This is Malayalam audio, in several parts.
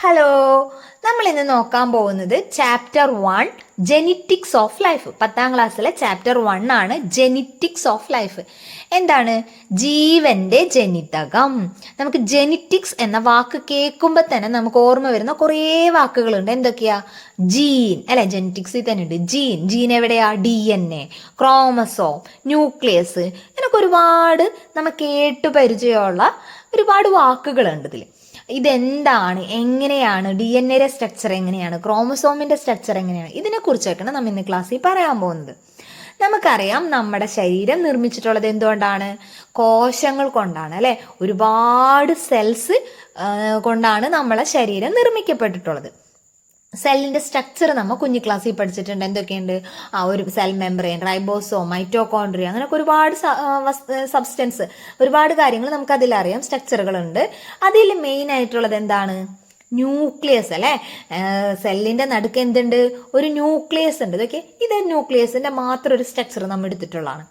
ഹലോ, നമ്മൾ ഇന്ന് നോക്കാൻ പോകുന്നത് ചാപ്റ്റർ 1 ജെനറ്റിക്സ് ഓഫ് ലൈഫ്. 10ാം ക്ലാസ്സിലെ ചാപ്റ്റർ 1 ആണ് ജെനറ്റിക്സ് ഓഫ് ലൈഫ്. എന്താണ്? ജീവന്റെ ജനിതകം. നമുക്ക് ജെനറ്റിക്സ് എന്ന വാക്ക് കേൾക്കുമ്പോൾ തന്നെ നമുക്ക് ഓർമ്മ വരുന്ന കുറേ വാക്കുകളുണ്ട്. എന്തൊക്കെയാ? ജീൻ അല്ലെ, ജെനറ്റിക്സിൽ തന്നെ ഉണ്ട് ജീൻ. ജീൻ എവിടെയാ? DNA, ക്രോമസോം, ന്യൂക്ലിയസ്, ഇങ്ങനൊക്കെ ഒരുപാട് നമ്മൾ കേട്ടു പരിചയമുള്ള ഒരുപാട് വാക്കുകളുണ്ട് ഇതിൽ. ഇതെന്താണ്, എങ്ങനെയാണ്, DNA സ്ട്രക്ചർ എങ്ങനെയാണ്, ക്രോമസോമിന്റെ സ്ട്രക്ചർ എങ്ങനെയാണ്, ഇതിനെക്കുറിച്ചൊക്കെയാണ് നമ്മൾ ഇന്ന് ക്ലാസ്സിൽ പറയാൻ പോകുന്നത്. നമുക്കറിയാം നമ്മുടെ ശരീരം നിർമ്മിച്ചിട്ടുള്ളത് എന്തുകൊണ്ടാണ്? കോശങ്ങൾ കൊണ്ടാണ് അല്ലെ. ഒരുപാട് സെൽസ് കൊണ്ടാണ് നമ്മളെ ശരീരം നിർമ്മിക്കപ്പെട്ടിട്ടുള്ളത്. സെല്ലിന്റെ സ്ട്രക്ചർ നമ്മൾ കുഞ്ഞു ക്ലാസ്സിൽ പഠിച്ചിട്ടുണ്ട്. എന്തൊക്കെയുണ്ട്? ഒരു സെൽ മെമ്പറൈൻ, റൈബോസോം, മൈറ്റോകോൺട്രിയ, അങ്ങനെയൊക്കെ ഒരുപാട് സബ്സ്റ്റൻസ്, ഒരുപാട് കാര്യങ്ങൾ നമുക്ക് അതിലറിയാം, സ്ട്രക്ചറുകളുണ്ട്. അതിൽ മെയിൻ ആയിട്ടുള്ളത് എന്താണ്? ന്യൂക്ലിയസ് അല്ലെ. സെല്ലിന്റെ നടുക്ക് എന്തുണ്ട്? ഒരു ന്യൂക്ലിയസ് ഉണ്ട്. ഇതൊക്കെ ഇത് ന്യൂക്ലിയസിന്റെ മാത്രം ഒരു സ്ട്രക്ചർ നമ്മൾ എടുത്തിട്ടുള്ളതാണ്.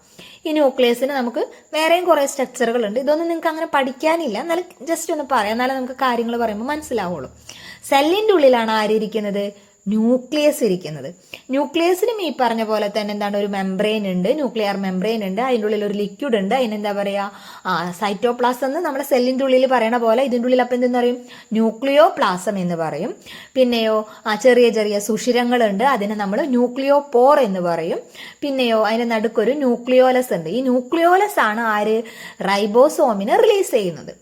ഈ ന്യൂക്ലിയസിന് നമുക്ക് വേറെയും കുറെ സ്ട്രക്ചറുകൾ ഉണ്ട്. ഇതൊന്നും നിങ്ങൾക്ക് അങ്ങനെ പഠിക്കാനില്ല, എന്നാലും ജസ്റ്റ് ഒന്ന് പറയാം, എന്നാലും നമുക്ക് കാര്യങ്ങൾ പറയുമ്പോൾ മനസ്സിലാവുള്ളൂ. സെല്ലിന്റെ ഉള്ളിലാണ് ആരിയ്ക്കുന്നത്? ന്യൂക്ലിയസ് ഇരിക്കുന്നത്. ന്യൂക്ലിയസിനും ഈ പറഞ്ഞ പോലെ തന്നെ എന്താണ്? ഒരു മെംബ്രെയിൻ ഉണ്ട്, ന്യൂക്ലിയർ മെംബ്രെയിൻ ഉണ്ട്. അതിൻ്റെ ഉള്ളിൽ ഒരു ലിക്വിഡ് ഉണ്ട്. അതിനെന്താ പറയാ? സൈറ്റോപ്ലാസം എന്ന് നമ്മുടെ സെല്ലിന്റെ ഉള്ളിൽ പറയണ പോലെ ഇതിൻ്റെ ഉള്ളിൽ അപ്പം എന്തെന്ന് പറയും? ന്യൂക്ലിയോ പ്ലാസം എന്ന് പറയും. പിന്നെയോ ചെറിയ ചെറിയ സുഷിരങ്ങളുണ്ട്, അതിനെ നമ്മൾ ന്യൂക്ലിയോ പോർ എന്ന് പറയും. പിന്നെയോ അതിന്റെ നടുക്കൊരു ന്യൂക്ലിയോലസ് ഉണ്ട്. ഈ ന്യൂക്ലിയോലസ് ആണ് ആര്? റൈബോസോമിനെ റിലീസ് ചെയ്യുന്നത്.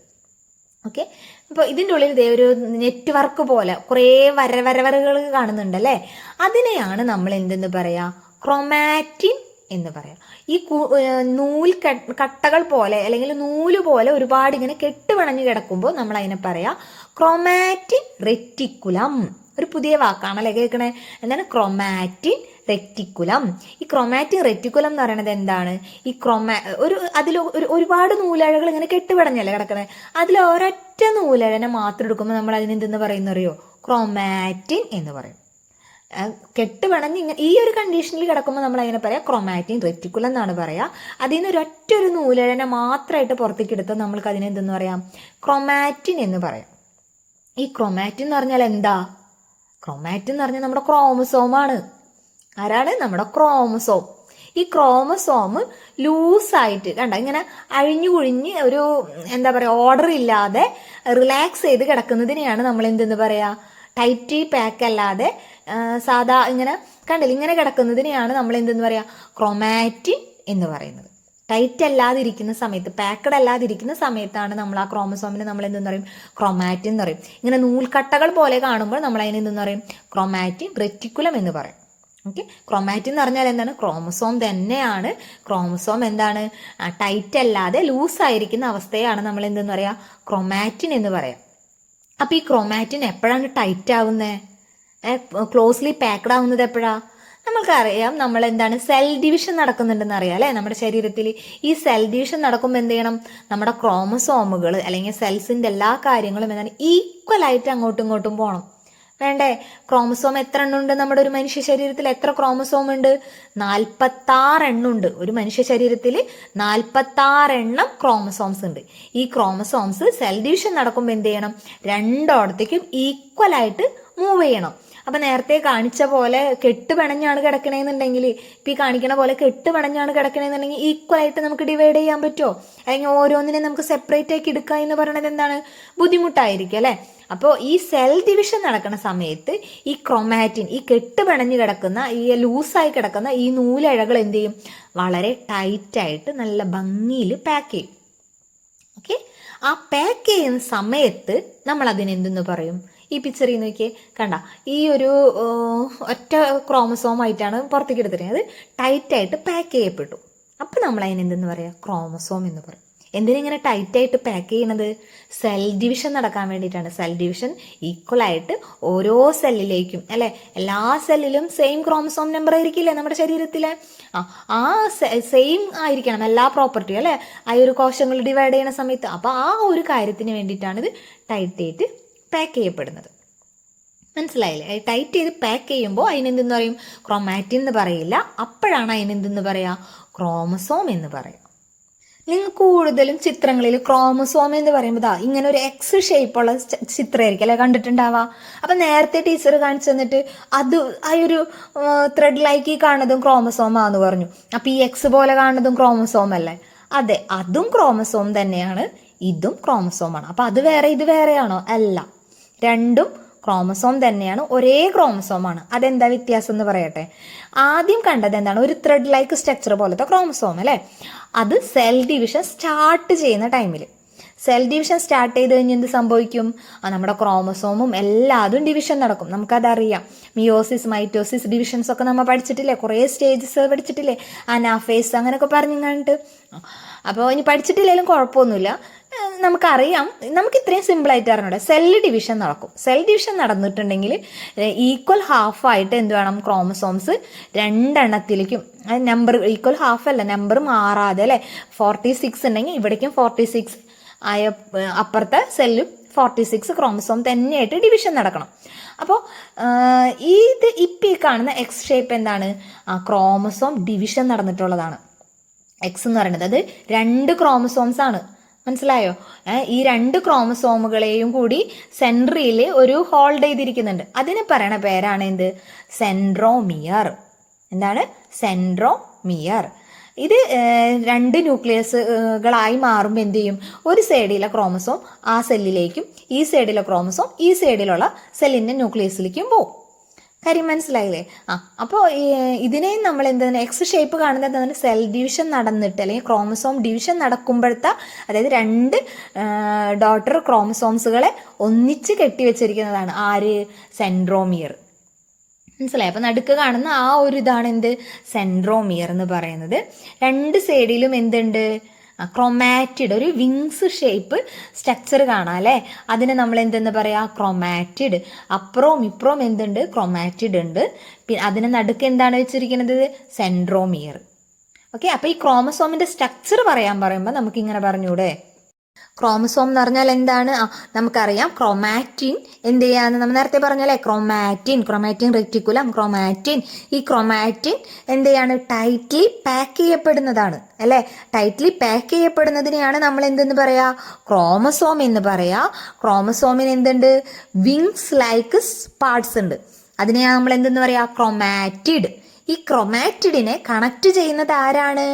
ഓക്കെ, അപ്പോൾ ഇതിൻ്റെ ഉള്ളിൽ ഇതേ ഒരു നെറ്റ്വർക്ക് പോലെ കുറേ വരവരകൾ കാണുന്നുണ്ടല്ലേ. അതിനെയാണ് നമ്മൾ എന്തെന്ന് പറയാ? ക്രോമാറ്റിൻ എന്ന് പറയാം. ഈ നൂൽ കട്ടകൾ പോലെ അല്ലെങ്കിൽ നൂല് പോലെ ഒരുപാട് ഇങ്ങനെ കെട്ടുപിണഞ്ഞ് കിടക്കുമ്പോൾ നമ്മൾ അതിനെ പറയാ ക്രോമാറ്റിൻ റെറ്റിക്കുലം. ഒരു പുതിയ വാക്കാണല്ലേ കേൾക്കണേ. എന്താണ്? Chromatin reticulum. ഈ ക്രോമാറ്റിൻ റെറ്റിക്കുലം എന്ന് പറയുന്നത് എന്താണ്? ഈ അതിൽ ഒരുപാട് നൂലഴകൾ ഇങ്ങനെ കെട്ടുപിടഞ്ഞല്ലേ കിടക്കണേ. അതിൽ ഒരൊറ്റ നൂലഴനെ മാത്രം എടുക്കുമ്പോൾ നമ്മൾ അതിനെന്തെന്ന് പറയുന്നറിയോ? ക്രോമാറ്റിൻ എന്ന് പറയും. കെട്ടുപിണഞ്ഞ് ഇങ്ങനെ ഈ ഒരു കണ്ടീഷനിൽ കിടക്കുമ്പോൾ നമ്മൾ അതിനെ പറയാം ക്രോമാറ്റിൻ റെറ്റിക്കുലം എന്നാണ് പറയാ. അതിൽ നിന്ന് ഒരൊറ്റൊരു നൂലഴനെ മാത്രമായിട്ട് പുറത്തേക്ക് എടുത്താൽ നമ്മൾക്ക് അതിനെന്തെന്ന് പറയാം? ക്രോമാറ്റിൻ എന്ന് പറയാം. ഈ ക്രോമാറ്റിൻ എന്ന് പറഞ്ഞാൽ എന്താ? ക്രോമാറ്റിൻ എന്ന് പറഞ്ഞാൽ നമ്മുടെ ക്രോമസോമാണ്. ആരാണ്? നമ്മുടെ ക്രോമസോം. ഈ ക്രോമസോം ലൂസായിട്ട് കണ്ട ഇങ്ങനെ അഴിഞ്ഞു കുഴിഞ്ഞ് ഒരു എന്താ പറയുക, ഓർഡർ ഇല്ലാതെ റിലാക്സ് ചെയ്ത് കിടക്കുന്നതിനെയാണ് നമ്മൾ എന്തെന്ന് പറയാ? ടൈറ്റ് പാക്ക് അല്ലാതെ സാധാ ഇങ്ങനെ കണ്ടില്ല, ഇങ്ങനെ കിടക്കുന്നതിനെയാണ് നമ്മൾ എന്തെന്ന് പറയാ? ക്രോമാറ്റിൻ എന്ന് പറയുന്നത്. ടൈറ്റ് അല്ലാതിരിക്കുന്ന സമയത്ത്, പാക്കഡ് അല്ലാതിരിക്കുന്ന സമയത്താണ് നമ്മൾ ആ ക്രോമസോമിനെ നമ്മൾ എന്തെന്ന് പറയും? ക്രോമാറ്റിൻ എന്ന് പറയും. ഇങ്ങനെ നൂൽക്കട്ടകൾ പോലെ കാണുമ്പോൾ നമ്മൾ അതിനെ എന്തെന്ന് പറയും? ക്രോമാറ്റിൻ റെറ്റിക്കുലം എന്ന് പറയും. ഓക്കെ, ക്രോമാറ്റിൻ എന്ന് പറഞ്ഞാൽ എന്താണ്? ക്രോമസോം തന്നെയാണ്. ക്രോമസോം എന്താണ്? ടൈറ്റ് അല്ലാതെ ലൂസായിരിക്കുന്ന അവസ്ഥയാണ് നമ്മൾ എന്തെന്ന് പറയാ? ക്രോമാറ്റിൻ എന്ന് പറയാം. അപ്പൊ ഈ ക്രോമാറ്റിൻ എപ്പോഴാണ് ടൈറ്റ് ആവുന്നത്? ക്ലോസ്ലി പാക്ഡ് ആവുന്നത് എപ്പോഴാ? നമ്മൾക്കറിയാം, നമ്മൾ എന്താണ്? സെൽ ഡിവിഷൻ നടക്കുന്നുണ്ടെന്ന് അറിയാം അല്ലെ നമ്മുടെ ശരീരത്തിൽ. ഈ സെൽ ഡിവിഷൻ നടക്കുമ്പോൾ എന്ത് ചെയ്യണം? നമ്മുടെ ക്രോമസോമുകൾ അല്ലെങ്കിൽ സെൽസിന്റെ എല്ലാ കാര്യങ്ങളും എന്താണ്? ഈക്വൽ ആയിട്ട് അങ്ങോട്ടും ഇങ്ങോട്ടും പോകണം. വേണ്ടേ? ക്രോമസോം എത്ര എണ്ണം ഉണ്ട്? നമ്മുടെ ഒരു മനുഷ്യ ശരീരത്തിൽ എത്ര ക്രോമസോം ഉണ്ട്? 46 എണ്ണം ഉണ്ട്. ഒരു മനുഷ്യ ശരീരത്തിൽ 46 എണ്ണം ക്രോമസോംസ് ഉണ്ട്. ഈ ക്രോമസോംസ് സെൽ ഡിവിഷൻ നടക്കുമ്പോൾ എന്ത് ചെയ്യണം? രണ്ടോടത്തേക്കും ഈക്വൽ ആയിട്ട് മൂവ് ചെയ്യണം. അപ്പൊ നേരത്തെ കാണിച്ച പോലെ കെട്ടുപിണഞ്ഞാണ് കിടക്കണേന്നുണ്ടെങ്കിൽ, ഇപ്പൊ ഈ കാണിക്കണ പോലെ കെട്ടുപിണഞ്ഞാണ് കിടക്കണേന്നുണ്ടെങ്കിൽ ഈക്വൽ ആയിട്ട് നമുക്ക് ഡിവൈഡ് ചെയ്യാൻ പറ്റുമോ? അല്ലെങ്കിൽ ഓരോന്നിനെ നമുക്ക് സെപ്പറേറ്റ് ആക്കി എടുക്കുക എന്ന് പറയുന്നത് എന്താണ്? ബുദ്ധിമുട്ടായിരിക്കും അല്ലെ. അപ്പോൾ ഈ സെൽ ഡിവിഷൻ നടക്കുന്ന സമയത്ത് ഈ ക്രോമാറ്റിൻ, ഈ കെട്ടുപിണഞ്ഞ് കിടക്കുന്ന, ഈ ലൂസായി കിടക്കുന്ന ഈ നൂലഴകൾ എന്ത് ചെയ്യും? വളരെ ടൈറ്റായിട്ട് നല്ല ഭംഗിയിൽ പാക്ക് ചെയ്യും. ഓക്കെ, ആ പാക്ക് ചെയ്യുന്ന സമയത്ത് നമ്മൾ അതിനെന്തെന്ന് പറയും? ഈ പിക്ചറിൽ നോക്കിയേ, കണ്ട ഈ ഒരു ഒറ്റ ക്രോമസോം ആയിട്ടാണ് പുറത്തേക്ക് എടുത്തിരിക്കുന്നത്. അത് ടൈറ്റായിട്ട് പാക്ക് ചെയ്യപ്പെട്ടു. അപ്പം നമ്മൾ അതിനെന്തെന്ന് പറയാം? ക്രോമസോം എന്ന് പറയും. എന്തിനിങ്ങനെ ടൈറ്റായിട്ട് പാക്ക് ചെയ്യണത്? സെൽ ഡിവിഷൻ നടക്കാൻ വേണ്ടിയിട്ടാണ്. സെൽ ഡിവിഷൻ ഈക്വൽ ആയിട്ട് ഓരോ സെല്ലിലേക്കും അല്ലെ, എല്ലാ സെല്ലിലും സെയിം ക്രോമസോം നമ്പർ ആയിരിക്കില്ലേ നമ്മുടെ ശരീരത്തിലെ? ആ സെയിം ആയിരിക്കണം എല്ലാ പ്രോപ്പർട്ടിയും അല്ലെ, ആ ഒരു കോശങ്ങൾ ഡിവൈഡ് ചെയ്യുന്ന സമയത്ത്. അപ്പൊ ആ ഒരു കാര്യത്തിന് വേണ്ടിയിട്ടാണ് ഇത് ടൈറ്റായിട്ട് പാക്ക് ചെയ്യപ്പെടുന്നത്. മനസ്സിലായില്ലേ? ടൈറ്റ് ചെയ്ത് പാക്ക് ചെയ്യുമ്പോൾ അതിനെന്തെന്ന് പറയും? ക്രോമാറ്റിൻ എന്ന് പറയില്ല. അപ്പോഴാണ് അതിനെന്തെന്ന് പറയാ? ക്രോമസോം എന്ന് പറയാം. നിങ്ങൾ കൂടുതലും ചിത്രങ്ങളിൽ ക്രോമസോം എന്ന് പറയുമ്പോൾ ഇങ്ങനെ ഒരു എക്സ് ഷേപ്പുള്ള ചിത്രമായിരിക്കും അല്ലെ കണ്ടിട്ടുണ്ടാവുക. അപ്പൊ നേരത്തെ ടീച്ചർ കാണിച്ചു തന്നിട്ട് അത് ആ ഒരു ത്രെഡ് ലൈക്ക് ഈ കാണുന്നതും ക്രോമസോമാന്ന് പറഞ്ഞു. അപ്പൊ ഈ എക്സ് പോലെ കാണുന്നതും ക്രോമസോം അല്ലേ? അതെ, അതും ക്രോമസോം തന്നെയാണ്, ഇതും ക്രോമസോമാണ്. അപ്പൊ അത് വേറെ ഇത് വേറെയാണോ? അല്ല, രണ്ടും ക്രോമസോം തന്നെയാണ്, ഒരേ ക്രോമസോമാണ്. അതെന്താ വ്യത്യാസം എന്ന് പറയട്ടെ. ആദ്യം കണ്ടത് എന്താണ്? ഒരു ത്രെഡ് ലൈക്ക് സ്ട്രക്ചർ പോലത്തെ ക്രോമസോം അല്ലേ? അത് സെൽ ഡിവിഷൻ സ്റ്റാർട്ട് ചെയ്യുന്ന ടൈമിൽ, സെൽ ഡിവിഷൻ സ്റ്റാർട്ട് ചെയ്ത് കഴിഞ്ഞ് എന്ത് സംഭവിക്കും? നമ്മുടെ ക്രോമസോമും എല്ലാതും ഡിവിഷൻ നടക്കും. നമുക്കതറിയാം. മിയോസിസ്, മൈറ്റോസിസ്, ഡിവിഷൻസ് ഒക്കെ നമ്മൾ പഠിച്ചിട്ടില്ലേ? കുറേ സ്റ്റേജസ് പഠിച്ചിട്ടില്ലേ? അനാഫേസ് അങ്ങനെയൊക്കെ പറഞ്ഞു കണ്ടിട്ട്. അപ്പോൾ ഇനി പഠിച്ചിട്ടില്ലെങ്കിലും കുഴപ്പമൊന്നുമില്ല, നമുക്കറിയാം. നമുക്ക് ഇത്രയും സിമ്പിളായിട്ട് അറിഞ്ഞൂടെ? സെല്ല് ഡിവിഷൻ നടക്കും. സെൽ ഡിവിഷൻ നടന്നിട്ടുണ്ടെങ്കിൽ ഈക്വൽ ഹാഫ് ആയിട്ട് എന്ത് വേണം? ക്രോമസോംസ് രണ്ടെണ്ണത്തിലേക്കും, നമ്പർ ഈക്വൽ ഹാഫ് അല്ല, നമ്പർ മാറാതെ അല്ലേ? 46 ഉണ്ടെങ്കിൽ ഇവിടേക്കും 46 ആയ അപ്പുറത്തെ സെല്ലും 46 ക്രോമസോം തന്നെയായിട്ട് ഡിവിഷൻ നടക്കണം. അപ്പോൾ ഇത് ഇപ്പം ഈ കാണുന്ന എക്സ് ഷേപ്പ് എന്താണ്? ക്രോമസോം ഡിവിഷൻ നടന്നിട്ടുള്ളതാണ്. എക്സ് എന്ന് പറയുന്നത് അത് 2 ക്രോമസോംസ് ആണ്. മനസ്സിലായോ? ഈ 2 ക്രോമസോമുകളെയും കൂടി സെൻട്രിയിൽ ഒരു ഹോൾഡ് ചെയ്തിരിക്കുന്നുണ്ട്. അതിന് പറയണ പേരാണ് എന്ത്? സെൻട്രോമിയർ. എന്താണ്? സെൻട്രോമിയർ. ഇത് 2 ന്യൂക്ലിയസുകളായി മാറുമ്പോൾ എന്ത് ചെയ്യും? ഒരു സൈഡിലെ ക്രോമസോം ആ സെല്ലിലേക്കും ഈ സൈഡിലെ ക്രോമസോം ഈ സൈഡിലുള്ള സെല്ലിന്റെ ന്യൂക്ലിയസിലേക്കും പോകും. കാര്യം മനസ്സിലായില്ലേ? അപ്പോൾ ഇതിനെയും നമ്മൾ എന്താണ് എക്സ് ഷേപ്പ് കാണുന്നത് എന്താണ്? സെൽ ഡിവിഷൻ നടന്നിട്ട് അല്ലെങ്കിൽ ക്രോമസോം ഡിവിഷൻ നടക്കുമ്പോഴത്തെ, അതായത് 2 ഡോട്ടർ ക്രോമസോംസുകളെ ഒന്നിച്ച് കെട്ടിവെച്ചിരിക്കുന്നതാണ് ആര്? സെൻട്രോമിയർ. മനസ്സിലായി? അപ്പൊ നടുക്ക് കാണുന്ന ആ ഒരു ഇതാണ് എന്ത്? സെൻട്രോമിയർ എന്ന് പറയുന്നത്. 2 സൈഡിലും എന്തുണ്ട്? ക്രൊമാറ്റിഡ്, ഒരു വിങ്സ് ഷേപ്പ് സ്ട്രക്ചർ കാണാം അല്ലേ? അതിന് നമ്മൾ എന്തെന്ന് പറയാ? ക്രൊമാറ്റിഡ്. അപ്പുറവും ഇപ്പുറവും എന്തുണ്ട്? ക്രൊമാറ്റിഡ് ഉണ്ട്. പിന്നെ അതിന് നടുക്ക് എന്താണ് വെച്ചിരിക്കുന്നത്? സെൻട്രോമിയർ. ഓക്കെ, അപ്പൊ ഈ ക്രോമസോമിന്റെ സ്ട്രക്ചർ പറയുമ്പോൾ നമുക്ക് ഇങ്ങനെ പറഞ്ഞൂടെ? ക്രോമസോം എന്ന് പറഞ്ഞാൽ എന്താണ്? നമുക്കറിയാം. ക്രോമാറ്റിൻ എന്ത് ചെയ്യാന്ന് നമ്മൾ നേരത്തെ പറഞ്ഞല്ലേ? Chromatin reticulum, chromatin. ഈ ക്രോമാറ്റിൻ എന്ത് ചെയ്യാണ്? ടൈറ്റ്ലി പാക്ക് ചെയ്യപ്പെടുന്നതാണ് അല്ലേ? ടൈറ്റ്ലി പാക്ക് ചെയ്യപ്പെടുന്നതിനെയാണ് നമ്മൾ എന്തെന്ന് പറയാ? ക്രോമസോം എന്ന് പറയാ. ക്രോമസോമിന് എന്തുണ്ട്? വിങ്സ് ലൈക്ക് പാർട്സ് ഉണ്ട്. അതിനെയാണ് നമ്മൾ എന്തെന്ന് പറയാ? ക്രോമാറ്റിഡ്. ഈ ക്രൊമാറ്റിഡിനെ കണക്ട് ചെയ്യുന്നത് ആരാണ്?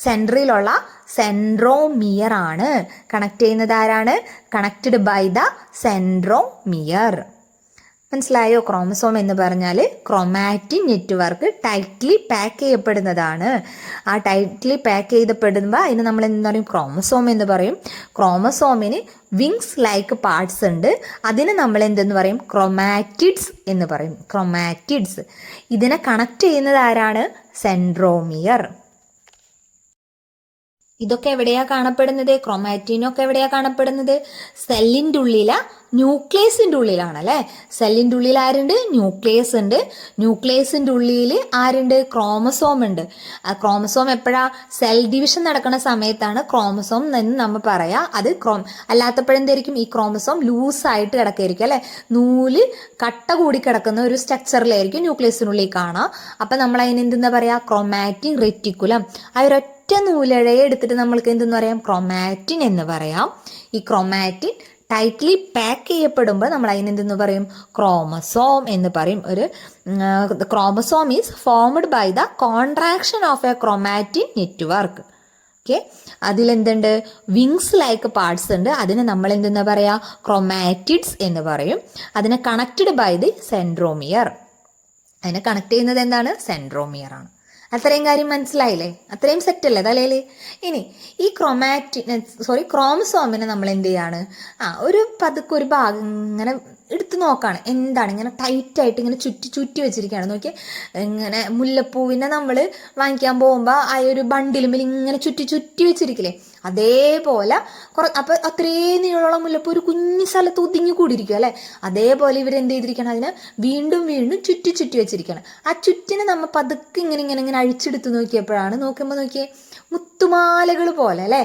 സെൻട്രിയിലുള്ള സെൻട്രോമിയർ ആണ്. കണക്ട് ചെയ്യുന്നത് ആരാണ്? Connected by the centromere. മനസ്സിലായോ? ക്രോമസോം എന്ന് പറഞ്ഞാൽ ക്രൊമാറ്റിൻ നെറ്റ്വർക്ക് ടൈറ്റ്ലി പാക്ക് ചെയ്യപ്പെടുന്നതാണ്. ആ ടൈറ്റ്ലി പാക്ക് ചെയ്യപ്പെടുമ്പോൾ അതിന് നമ്മൾ എന്ത് പറയും? ക്രോമസോം എന്ന് പറയും. ക്രോമസോമിന് വിങ്സ് ലൈക്ക് പാർട്സ് ഉണ്ട്. അതിന് നമ്മൾ എന്തെന്ന് പറയും? ക്രൊമാറ്റിഡ്സ് എന്ന് പറയും. ക്രൊമാറ്റിഡ്സ്. ഇതിനെ കണക്ട് ചെയ്യുന്നത് ആരാണ്? സെൻട്രോമിയർ. ഇതൊക്കെ എവിടെയാ കാണപ്പെടുന്നത്? ക്രൊമാറ്റിനൊക്കെ എവിടെയാ കാണപ്പെടുന്നത്? സെല്ലിൻ്റെ ഉള്ളിലാ, ന്യൂക്ലിയസിൻ്റെ ഉള്ളിലാണ് അല്ലേ? സെല്ലിൻ്റെ ഉള്ളിൽ ആരുണ്ട്? ന്യൂക്ലിയസ് ഉണ്ട്. ന്യൂക്ലിയസിൻ്റെ ഉള്ളിൽ ആരുണ്ട്? ക്രോമസോം ഉണ്ട്. ആ ക്രോമസോം എപ്പോഴാ? സെൽ ഡിവിഷൻ നടക്കുന്ന സമയത്താണ് ക്രോമസോം എന്ന് നമ്മൾ പറയാ. അത് അല്ലാത്തപ്പോഴെന്തായിരിക്കും? ഈ ക്രോമസോം ലൂസായിട്ട് കിടക്കായിരിക്കും അല്ലെ? നൂല് കട്ട കൂടി കിടക്കുന്ന ഒരു സ്ട്രക്ചറിലായിരിക്കും ന്യൂക്ലിയസിനുള്ളിൽ കാണാം. അപ്പൊ നമ്മൾ അതിന് എന്തെന്ന് പറയാ? Chromatin reticulum. ആ ഒരൊറ്റ നൂലഴയെ എടുത്തിട്ട് നമ്മൾക്ക് എന്തെന്ന് പറയാം? ക്രോമാറ്റിൻ എന്ന് പറയാം. ഈ ക്രോമാറ്റിൻ ടൈറ്റ്ലി പാക്ക് ചെയ്യപ്പെടുമ്പോൾ നമ്മൾ അതിനെന്തെന്ന് പറയും? ക്രോമസോം എന്ന് പറയും. ഒരു chromosome is formed by the contraction of a chromatin network. Okay, അതിലെന്തുണ്ട്? വിങ്സ് ലൈക്ക് പാർട്സ് ഉണ്ട്. അതിനെ നമ്മൾ എന്തെന്ന് പറയാ? ക്രോമാറ്റിഡ്സ് എന്ന് പറയും. അതിനെ കണക്റ്റഡ് ബൈ ദി സെൻട്രോമിയർ. അതിനെ കണക്ട് ചെയ്യുന്നത് എന്താണ്? സെൻട്രോമിയർ ആണ്. അത്രയും കാര്യം മനസ്സിലായില്ലേ? അത്രയും സെറ്റല്ലേ തലയില്? ഇനി ഈ ക്രോമസോമിനെ നമ്മൾ എന്ത് ചെയ്യാണ്? ഒരു പതുക്കെ ഒരു ഭാഗം ഇങ്ങനെ എടുത്തു നോക്കാണ്. എന്താണ് ഇങ്ങനെ ടൈറ്റായിട്ട് ഇങ്ങനെ ചുറ്റി വെച്ചിരിക്കുകയാണ്. നോക്കിയേ, ഇങ്ങനെ മുല്ലപ്പൂവിനെ നമ്മൾ വാങ്ങിക്കാൻ പോകുമ്പോൾ ആ ഒരു ബണ്ടിലുമ്പിൽ ഇങ്ങനെ ചുറ്റി വെച്ചിരിക്കില്ലേ? അതേപോലെ അപ്പൊ അത്രയും നീളമുള്ള മുല്ലപ്പൂ ഒരു കുഞ്ഞു സ്ഥലത്ത് ഒതുങ്ങി കൂടിയിരിക്കും അല്ലെ? അതേപോലെ ഇവരെന്ത് ചെയ്തിരിക്കണം? അതിനെ വീണ്ടും ചുറ്റി വെച്ചിരിക്കണം. ആ ചുറ്റിനെ നമ്മൾ പതുക്കെ ഇങ്ങനെ അഴിച്ചെടുത്ത് നോക്കിയപ്പോഴാണ് നോക്കിയേ മുത്തുമാലകൾ പോലെ അല്ലേ,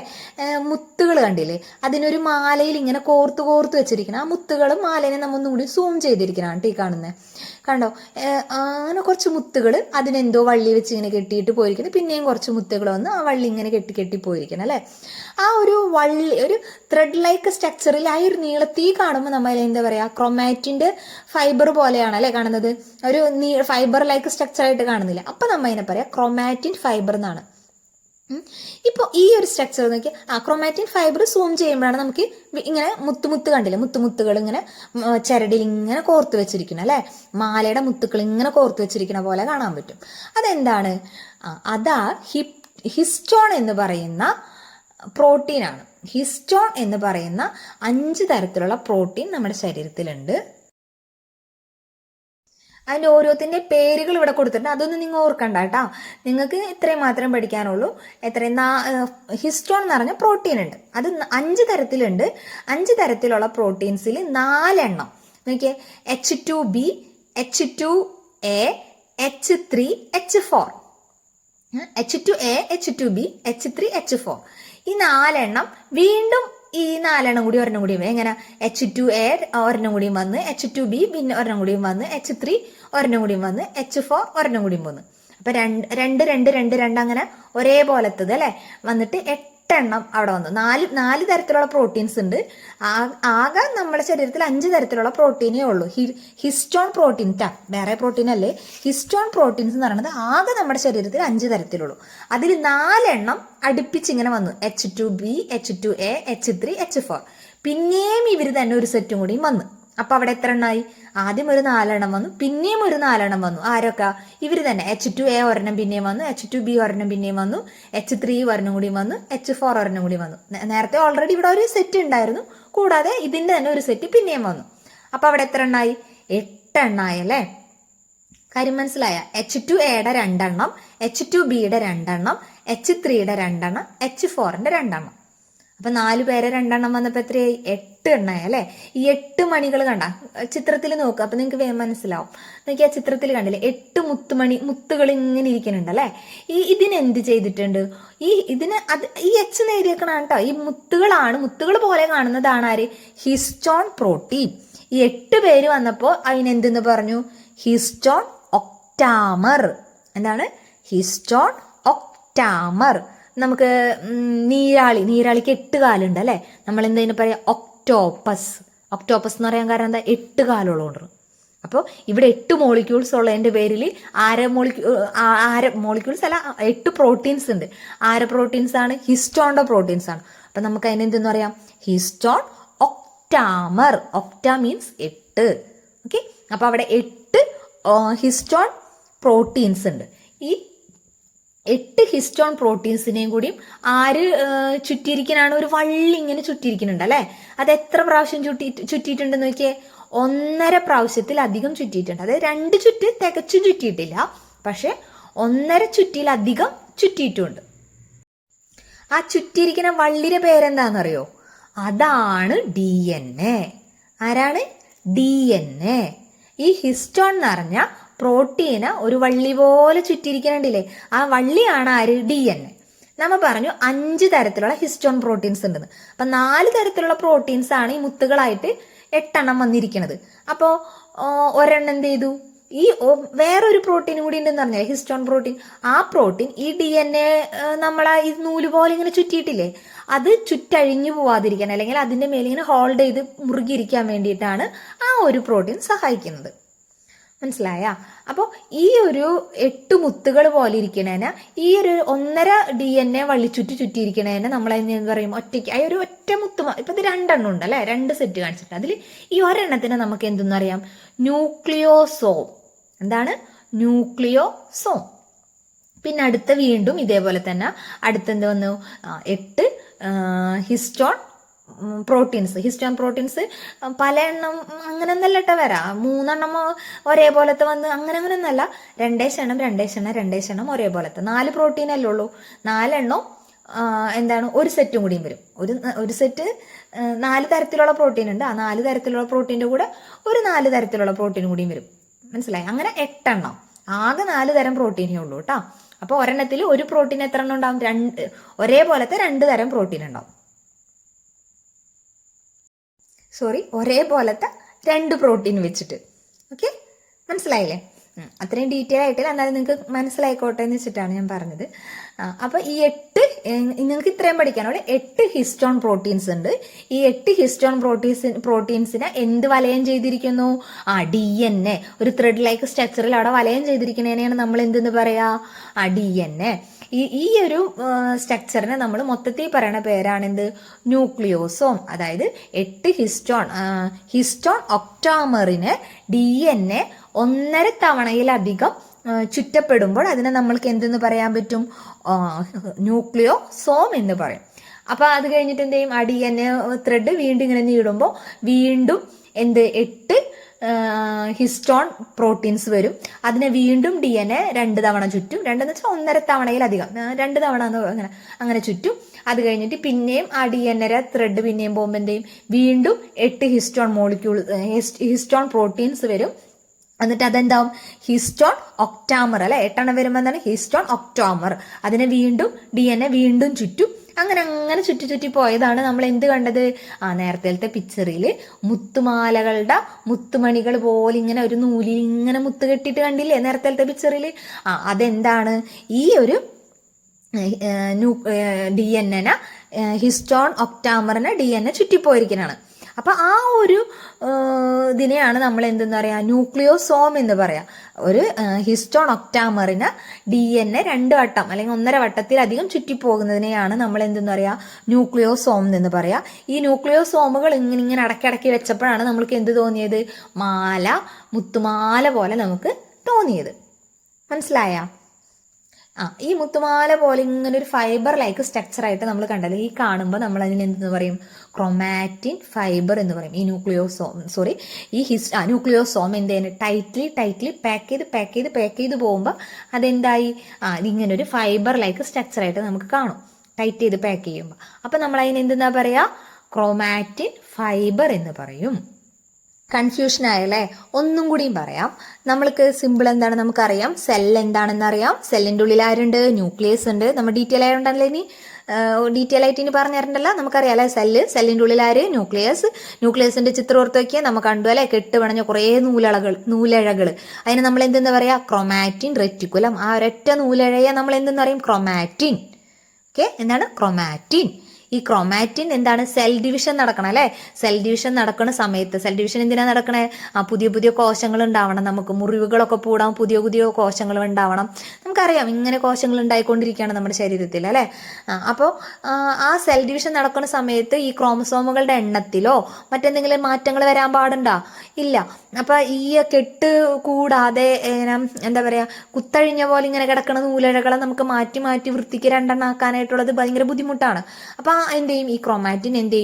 മുത്തുകൾ കണ്ടില്ലേ, അതിനൊരു മാലയിൽ ഇങ്ങനെ കോർത്ത് കോർത്ത് വെച്ചിരിക്കണം. ആ മുത്തുകളും മാലേനെ നമ്മൾ ഒന്നും കൂടി സൂം ചെയ്തിരിക്കണം ഈ കാണുന്നത് കണ്ടോ. അങ്ങനെ കുറച്ച് മുത്തുകൾ അതിനെന്തോ വള്ളി വെച്ച് ഇങ്ങനെ കെട്ടിയിട്ട് പോയിരിക്കണം. പിന്നെയും കുറച്ച് മുത്തുകൾ വന്ന് ആ വള്ളി ഇങ്ങനെ കെട്ടി കെട്ടി പോയിരിക്കണം അല്ലേ. ആ ഒരു വള്ളി ഒരു ത്രെഡ് ലൈക്ക് സ്ട്രക്ചറിൽ ആ ഒരു നീളത്തിൽ കാണുമ്പോൾ നമ്മൾ എന്താ പറയുക, ക്രൊമാറ്റിൻ്റെ ഫൈബർ പോലെയാണ് അല്ലേ കാണുന്നത്, ഒരു ഫൈബർ ലൈക്ക് സ്ട്രക്ചർ ആയിട്ട് കാണുന്നില്ല. അപ്പം നമ്മൾ അതിനെ പറയാം ക്രൊമാറ്റിൻ ഫൈബർ എന്നാണ്. ഇപ്പോൾ ഈ ഒരു സ്ട്രക്ചർ നോക്കി, ക്രൊമാറ്റിൻ ഫൈബർ സൂം ചെയ്യുമ്പോഴാണ് നമുക്ക് ഇങ്ങനെ മുത്തുമുത്ത് കണ്ടില്ലേ, മുത്തുമുത്തുകൾ ഇങ്ങനെ ചരടിൽ ഇങ്ങനെ കോർത്ത് വെച്ചിരിക്കണം അല്ലേ, മാലയുടെ മുത്തുക്കൾ ഇങ്ങനെ കോർത്ത് വെച്ചിരിക്കുന്ന പോലെ കാണാൻ പറ്റും. അതെന്താണ്? അതാ ഹിസ്റ്റോൺ എന്ന് പറയുന്ന പ്രോട്ടീനാണ്. ഹിസ്റ്റോൺ എന്ന് പറയുന്ന 5 തരത്തിലുള്ള പ്രോട്ടീൻ നമ്മുടെ ശരീരത്തിലുണ്ട്. അതിൻ്റെ ഓരോത്തിൻ്റെ പേരുകൾ ഇവിടെ കൊടുത്തിട്ടുണ്ട്, അതൊന്നും നിങ്ങൾ ഓർക്കണ്ട കേട്ടോ. നിങ്ങൾക്ക് ഇത്രയും മാത്രം പഠിക്കാനുള്ളൂ. ഹിസ്റ്റോൺ എന്ന് പറഞ്ഞ പ്രോട്ടീൻ ഉണ്ട്, അത് 5 തരത്തിലുണ്ട്. 5 തരത്തിലുള്ള പ്രോട്ടീൻസിൽ 4 എണ്ണം നോക്കിയേ, H2B, H2A, H3, H4. H2A, H2B, H3, H4 ഈ 4 എണ്ണം വീണ്ടും ഈ 4 എണ്ണം കൂടി ഒരെണ്ണം കൂടി എങ്ങനെ H2A ഒരെണ്ണം കൂടിയും വന്ന്, H2B പിന്നെ ഒരെണ്ണം കൂടിയും വന്ന്, H3 ഒരെണ്ണം കൂടിയും വന്ന്, H4 ഒരെണ്ണം കൂടിയും വന്ന്. അപ്പൊ 2 2 2 2 അങ്ങനെ ഒരേപോലത്തത് അല്ലെ വന്നിട്ട് 8 എണ്ണം അവിടെ വന്നു. 4 തരത്തിലുള്ള പ്രോട്ടീൻസ് ഉണ്ട്. ആകെ നമ്മുടെ ശരീരത്തിൽ 5 തരത്തിലുള്ള പ്രോട്ടീനേ ഉള്ളൂ. ഹിസ്റ്റോൺ പ്രോട്ടീൻ, വേറെ പ്രോട്ടീൻ അല്ലേ, ഹിസ്റ്റോൺ പ്രോട്ടീൻസ് എന്ന് പറയുന്നത് ആകെ നമ്മുടെ ശരീരത്തിൽ 5 തരത്തിലുള്ളൂ. അതിൽ 4 എണ്ണം അടുപ്പിച്ചിങ്ങനെ വന്നു, H2B, H2A, H3, H4. പിന്നെയും ഇവർ തന്നെ ഒരു സെറ്റും കൂടിയും വന്നു. അപ്പൊ അവിടെ എത്ര എണ്ണമായി? ആദ്യം ഒരു 4 എണ്ണം വന്നു, പിന്നെയും ഒരു 4 എണ്ണം വന്നു. ആരൊക്കെ? ഇവർ തന്നെ. H2A ഒരെണ്ണം പിന്നെയും വന്നു, H2B ഒരെണ്ണം പിന്നെയും വന്നു, H3 ഒരെണ്ണം കൂടി വന്നു, H4 ഒരെണ്ണം കൂടി വന്നു. നേരത്തെ ഓൾറെഡി ഇവിടെ ഒരു സെറ്റ് ഉണ്ടായിരുന്നു, കൂടാതെ ഇതിന്റെ തന്നെ ഒരു സെറ്റ് പിന്നെയും വന്നു. അപ്പൊ അവിടെ എത്ര എണ്ണായി? 8 എണ്ണായി അല്ലേ. കാര്യം മനസ്സിലായ? H2Aയുടെ 2 എണ്ണം, H2Bയുടെ 2 എണ്ണം, H3യുടെ 2 എണ്ണം, H4ന്റെ 2 എണ്ണം. അപ്പൊ 4 പേരെ 2 എണ്ണം വന്നപ്പോ എത്രയായി? 8 എണ്ണായി അല്ലെ. ഈ 8 മണികൾ കണ്ട ചിത്രത്തിൽ നോക്കുക, അപ്പൊ നിങ്ങൾക്ക് വേഗം മനസ്സിലാവും. നോക്കി ആ ചിത്രത്തിൽ കണ്ടില്ലേ, 8 മുത്തുകൾ ഇങ്ങനെ ഇരിക്കുന്നുണ്ട് അല്ലെ. ഇതിനെന്ത് ചെയ്തിട്ടുണ്ട്? ഈ H നേരിയേക്കണം കേട്ടോ. ഈ മുത്തുകൾ പോലെ കാണുന്നതാണ് ആര്? Histone protein. ഈ 8 പേര് വന്നപ്പോ അതിനെന്തെന്ന് പറഞ്ഞു? ഹിസ്റ്റോൺ ഒക്ടാമർ. എന്താണ്? ഹിസ്റ്റോൺ ഒക്ടാമർ. നമുക്ക് നീരാളിക്ക് 8 കാലുണ്ട് അല്ലെ. നമ്മൾ എന്തിനു പറയാ? ഒക്ടോപ്പസ് എന്ന് പറയാൻ കാരണം എന്താ? 8 കാലുള്ളതുകൊണ്ട്. അപ്പോൾ ഇവിടെ 8 മോളിക്യൂൾസ് ഉള്ളതിന്റെ പേരിൽ മോളിക്യൂൾസ് അല്ല, 8 പ്രോട്ടീൻസ് ഉണ്ട്. പ്രോട്ടീൻസ് ആണ്? ഹിസ്റ്റോണിന്റെ പ്രോട്ടീൻസ് ആണ്. അപ്പൊ നമുക്ക് അതിനെന്തെന്ന് പറയാം? Histone octamer. Octa means 8. Okay. അപ്പൊ അവിടെ 8 ഹിസ്റ്റോൺ പ്രോട്ടീൻസ് ഉണ്ട്. ഈ 8 ഹിസ്റ്റോൺ പ്രോട്ടീൻസിനെയും കൂടിയും ചുറ്റിയിരിക്കാനാണ്? ഒരു വള്ളി ഇങ്ങനെ ചുറ്റിയിരിക്കുന്നുണ്ട് അല്ലെ. അത് എത്ര പ്രാവശ്യം ചുറ്റിയിട്ടുണ്ടെന്ന് നോക്കിയേ? 1.5 പ്രാവശ്യത്തിലധികം ചുറ്റിയിട്ടുണ്ട്. അതായത് 2 ചുറ്റ് തികച്ചും ചുറ്റിയിട്ടില്ല, പക്ഷെ 1.5 ചുറ്റിയിലധികം ചുറ്റിയിട്ടുണ്ട്. ആ ചുറ്റിയിരിക്കുന്ന വള്ളിയുടെ പേരെന്താണെന്നറിയോ? അതാണ് DNA. ആരാണ്? DNA. ഈ ഹിസ്റ്റോൺ എന്ന് പറഞ്ഞ പ്രോട്ടീന് ഒരു വള്ളി പോലെ ചുറ്റിയിരിക്കുന്നുണ്ടില്ലേ, ആ വള്ളിയാണ് ആര്? DNA. നമ്മ പറഞ്ഞു 5 തരത്തിലുള്ള ഹിസ്റ്റോൺ പ്രോട്ടീൻസ് ഉണ്ടെന്ന്. അപ്പൊ 4 തരത്തിലുള്ള പ്രോട്ടീൻസ് ആണ് ഈ മുത്തുകളായിട്ട് 8 എണ്ണം വന്നിരിക്കുന്നത്. അപ്പോൾ ഒരെണ്ണം എന്ത് ചെയ്തു? ഈ വേറൊരു പ്രോട്ടീൻ കൂടി ഉണ്ടെന്ന് പറഞ്ഞാൽ ഹിസ്റ്റോൺ പ്രോട്ടീൻ. ആ പ്രോട്ടീൻ ഈ DNA നമ്മളെ ഈ നൂല് പോലെ ഇങ്ങനെ ചുറ്റിയിട്ടില്ലേ, അത് ചുറ്റഴിഞ്ഞു പോവാതിരിക്കാൻ, അല്ലെങ്കിൽ അതിന്റെ മേലെ ഇങ്ങനെ ഹോൾഡ് ചെയ്ത് മുറുകിയിരിക്കാൻ വേണ്ടിയിട്ടാണ് ആ ഒരു പ്രോട്ടീൻ സഹായിക്കുന്നത്. മനസ്സിലായ? അപ്പോൾ ഈ ഒരു 8 മുത്തുകൾ പോലെ ഇരിക്കണേനെ, ഈ ഒരു 1.5 DNA ചുറ്റിയിരിക്കണേനെ നമ്മൾ എന്ത് പറയും? ഒറ്റയ്ക്ക്. ആ ഒരു ഒറ്റ മുത്ത്. ഇപ്പൊ ഇത് 2 എണ്ണം ഉണ്ട് അല്ലെ, 2 സെറ്റ് കാണിച്ചിട്ട് അതിൽ ഈ ഒരെണ്ണത്തിന് നമുക്ക് എന്തെന്നറിയാം? ന്യൂക്ലിയോസോം. എന്താണ്? ന്യൂക്ലിയോസോം. പിന്നെ അടുത്ത വീണ്ടും ഇതേപോലെ തന്നെ അടുത്തെന്ത് വന്നു? 8 ഹിസ്റ്റോൺ പ്രോട്ടീൻസ് പല എണ്ണം അങ്ങനെ ഒന്നല്ല കേട്ടോ വരാം. 3 എണ്ണം ഒരേപോലത്തെ വന്ന് അങ്ങനെ ഒന്നല്ല. 2 എണ്ണം ഒരേപോലത്തെ 4 പ്രോട്ടീൻ അല്ലേ ഉള്ളൂ. 4 എണ്ണം എന്താണ്? ഒരു സെറ്റും കൂടിയും വരും. ഒരു സെറ്റ് 4 തരത്തിലുള്ള പ്രോട്ടീൻ ഉണ്ട്. ആ 4 തരത്തിലുള്ള പ്രോട്ടീൻ്റെ കൂടെ ഒരു 4 തരത്തിലുള്ള പ്രോട്ടീൻ കൂടിയും വരും. മനസ്സിലായി? അങ്ങനെ 8 എണ്ണം. ആകെ 4 തരം പ്രോട്ടീനേ ഉള്ളൂ കേട്ടോ. അപ്പോൾ ഒരെണ്ണത്തിൽ ഒരു പ്രോട്ടീൻ എത്ര എണ്ണം ഉണ്ടാവും? ഒരേപോലത്തെ 2 തരം പ്രോട്ടീൻ ഉണ്ടാവും. ഒരേപോലത്തെ 2 പ്രോട്ടീൻ വെച്ചിട്ട്. ഓക്കെ, മനസ്സിലായില്ലേ? അത്രയും ഡീറ്റെയിൽ ആയിട്ടില്ല, എന്നാലും നിങ്ങൾക്ക് മനസ്സിലായിക്കോട്ടെ എന്ന് വെച്ചിട്ടാണ് ഞാൻ പറഞ്ഞത്. അപ്പോൾ ഈ 8 നിങ്ങൾക്ക് ഇത്രയും പഠിക്കാനുള്ള 8 ഹിസ്റ്റോൺ പ്രോട്ടീൻസ് ഉണ്ട്. ഈ 8 ഹിസ്റ്റോൺ പ്രോട്ടീൻസിനെ എന്ത് വലയം ചെയ്തിരിക്കുന്നു? DNA, ഒരു ത്രെഡ് ലൈക്ക് സ്ട്രക്ചറിൽ അവിടെ വലയം ചെയ്തിരിക്കുന്നതിനെയാണ് നമ്മൾ എന്തെന്ന് പറയാ? DNA. ഈ ഒരു സ്ട്രക്ചറിനെ നമ്മൾ മൊത്തത്തിൽ പറയുന്ന പേരാണെന്ത്? ന്യൂക്ലിയോസോം. അതായത് 8 ഹിസ്റ്റോൺ ഒക്ടാമറിനെ DNA 1.5 തവണയിലധികം ചുറ്റപ്പെടുമ്പോൾ അതിനെ നമ്മൾക്ക് എന്തെന്ന് പറയാൻ പറ്റും? ന്യൂക്ലിയോസോം എന്ന് പറയും. അപ്പൊ അത് കഴിഞ്ഞിട്ട് എന്ത് ചെയ്യും? DNA ത്രെഡ് വീണ്ടും ഇങ്ങനെ നീടുമ്പോൾ വീണ്ടും 8 ഹിസ്റ്റോൺ പ്രോട്ടീൻസ് വരും. അതിനെ വീണ്ടും DNA 2 തവണ ചുറ്റും. 2 എന്ന് വെച്ചാൽ 1.5 തവണയിലധികം, 2 തവണ അങ്ങനെ ചുറ്റും. അത് കഴിഞ്ഞിട്ട് പിന്നെയും ആ DNA ത്രെഡ് പിന്നെയും പോകുമ്പോൾ എന്ത് ചെയ്യും? വീണ്ടും 8 ഹിസ്റ്റോൺ പ്രോട്ടീൻസ് വരും. എന്നിട്ട് അതെന്താവും? ഹിസ്റ്റോൺ ഒക്ടാമർ അല്ലെ, 8 എണ്ണം വരുമ്പോൾ എന്താണ്? ഹിസ്റ്റോൺ ഒക്ടാമർ. അതിനെ വീണ്ടും DNA വീണ്ടും ചുറ്റും. അങ്ങനെ ചുറ്റി പോയതാണ് നമ്മൾ എന്ത് കണ്ടത്? നേരത്തെ പിക്ചറിൽ മുത്തുമാലകളുടെ മുത്തുമണികൾ പോലെ ഇങ്ങനെ ഒരു നൂലിൽ ഇങ്ങനെ മുത്ത് കെട്ടിയിട്ട് കണ്ടില്ലേ നേരത്തെ പിക്ചറിൽ? അതെന്താണ്? ഈ ഒരു DNA ഹിസ്റ്റോൺ ഒക്ടാമറിനെ DNA ചുറ്റിപ്പോയിരിക്കുന്നതാണ്. അപ്പൊ ആ ഒരു ഇതിനെയാണ് നമ്മൾ എന്തെന്ന് പറയാ? ന്യൂക്ലിയോസോം എന്ന് പറയാം. ഒരു ഹിസ്റ്റോൺ ഒക്ടാമറിന് DNA 2 വട്ടം അല്ലെങ്കിൽ 1.5 വട്ടത്തിലധികം ചുറ്റിപ്പോകുന്നതിനെയാണ് നമ്മൾ എന്തെന്ന് പറയാ? ന്യൂക്ലിയോസോം എന്ന് പറയാ. ഈ ന്യൂക്ലിയോസോമുകൾ ഇങ്ങനെ അടക്കി വെച്ചപ്പോഴാണ് നമ്മൾക്ക് എന്ത് തോന്നിയത്? മുത്തുമാല പോലെ നമുക്ക് തോന്നിയത്. മനസ്സിലായ? ഈ മുത്തുമാല പോലെ ഇങ്ങനെ ഒരു ഫൈബർ ലൈക്ക് സ്ട്രക്ചർ ആയിട്ട് നമ്മൾ കണ്ടത്. ഈ കാണുമ്പോൾ നമ്മൾ അതിന് എന്തെന്ന് പറയും? ക്രോമാറ്റിൻ ഫൈബർ എന്ന് പറയും. ഈ ന്യൂക്ലിയോസോം എന്ത് ചെയ്യുന്നത്? ടൈറ്റ്ലി പാക്ക് ചെയ്ത് പോകുമ്പോൾ അതെന്തായി? ഇതിങ്ങനെ ഒരു ഫൈബർ ലൈക്ക് സ്ട്രക്ചർ ആയിട്ട് നമുക്ക് കാണും, ടൈറ്റ് ചെയ്ത് പാക്ക് ചെയ്യുമ്പോൾ. അപ്പൊ നമ്മൾ അതിന് എന്തെന്നാ പറയാ? ക്രോമാറ്റിൻ ഫൈബർ എന്ന് പറയും. കൺഫ്യൂഷൻ ആയല്ലേ? ഒന്നും കൂടിയും പറയാം. നമ്മൾക്ക് സിമ്പിൾ എന്താണ് നമുക്കറിയാം. സെൽ എന്താണെന്ന് അറിയാം. സെല്ലിൻ്റെ ഉള്ളിൽ ആരുണ്ട്? ന്യൂക്ലിയസ് ഉണ്ട്. നമ്മൾ ഡീറ്റെയിൽ ആയിട്ട് ഇനി പറഞ്ഞു തരണ്ടല്ലോ. നമുക്കറിയാം സെല്ലിൻ്റെ ഉള്ളിൽ ആര്? ന്യൂക്ലിയസിന്റെ ചിത്രം ഓർത്ത് വയ്ക്കുക. നമുക്ക് കണ്ടു അല്ലെ, കെട്ട് പിണഞ്ഞ കുറേ നൂലഴകൾ. അതിന് നമ്മൾ എന്തെന്ന് പറയാ? Chromatin reticulum. ആ ഒരൊറ്റ നൂലഴയെ നമ്മൾ എന്തെന്ന് പറയും? ക്രോമാറ്റിൻ. ഓക്കെ, എന്താണ്? ക്രോമാറ്റിൻ. ഈ ക്രോമാറ്റിൻ എന്താണ്? സെൽ ഡിവിഷൻ നടക്കണം അല്ലെ. സെൽ ഡിവിഷൻ നടക്കുന്ന സമയത്ത്, സെൽ ഡിവിഷൻ എന്തിനാ നടക്കണേ? പുതിയ കോശങ്ങൾ ഉണ്ടാവണം. നമുക്ക് മുറിവുകളൊക്കെ പൂടാം, പുതിയ കോശങ്ങൾ ഉണ്ടാവണം. നമുക്കറിയാം ഇങ്ങനെ കോശങ്ങൾ ഉണ്ടായിക്കൊണ്ടിരിക്കുകയാണ് നമ്മുടെ ശരീരത്തിൽ അല്ലെ. അപ്പോൾ ആ സെൽ ഡിവിഷൻ നടക്കുന്ന സമയത്ത് ഈ ക്രോമസോമുകളുടെ എണ്ണത്തിലോ മറ്റെന്തെങ്കിലും മാറ്റങ്ങൾ വരാൻ പാടുണ്ടോ? ഇല്ല. അപ്പൊ ഈ കെട്ട് കൂടാതെ എന്താ പറയാ, കുത്തഴിഞ്ഞ പോലെ ഇങ്ങനെ കിടക്കുന്ന നൂലഴകളെ നമുക്ക് മാറ്റി വൃത്തിക്ക് 2 എണ്ണം ആക്കാനായിട്ടുള്ളത് ഭയങ്കര ബുദ്ധിമുട്ടാണ്. അപ്പൊ എന്ത് ചെയ്യും? ഈ ക്രോമാറ്റിൻ എന്ത്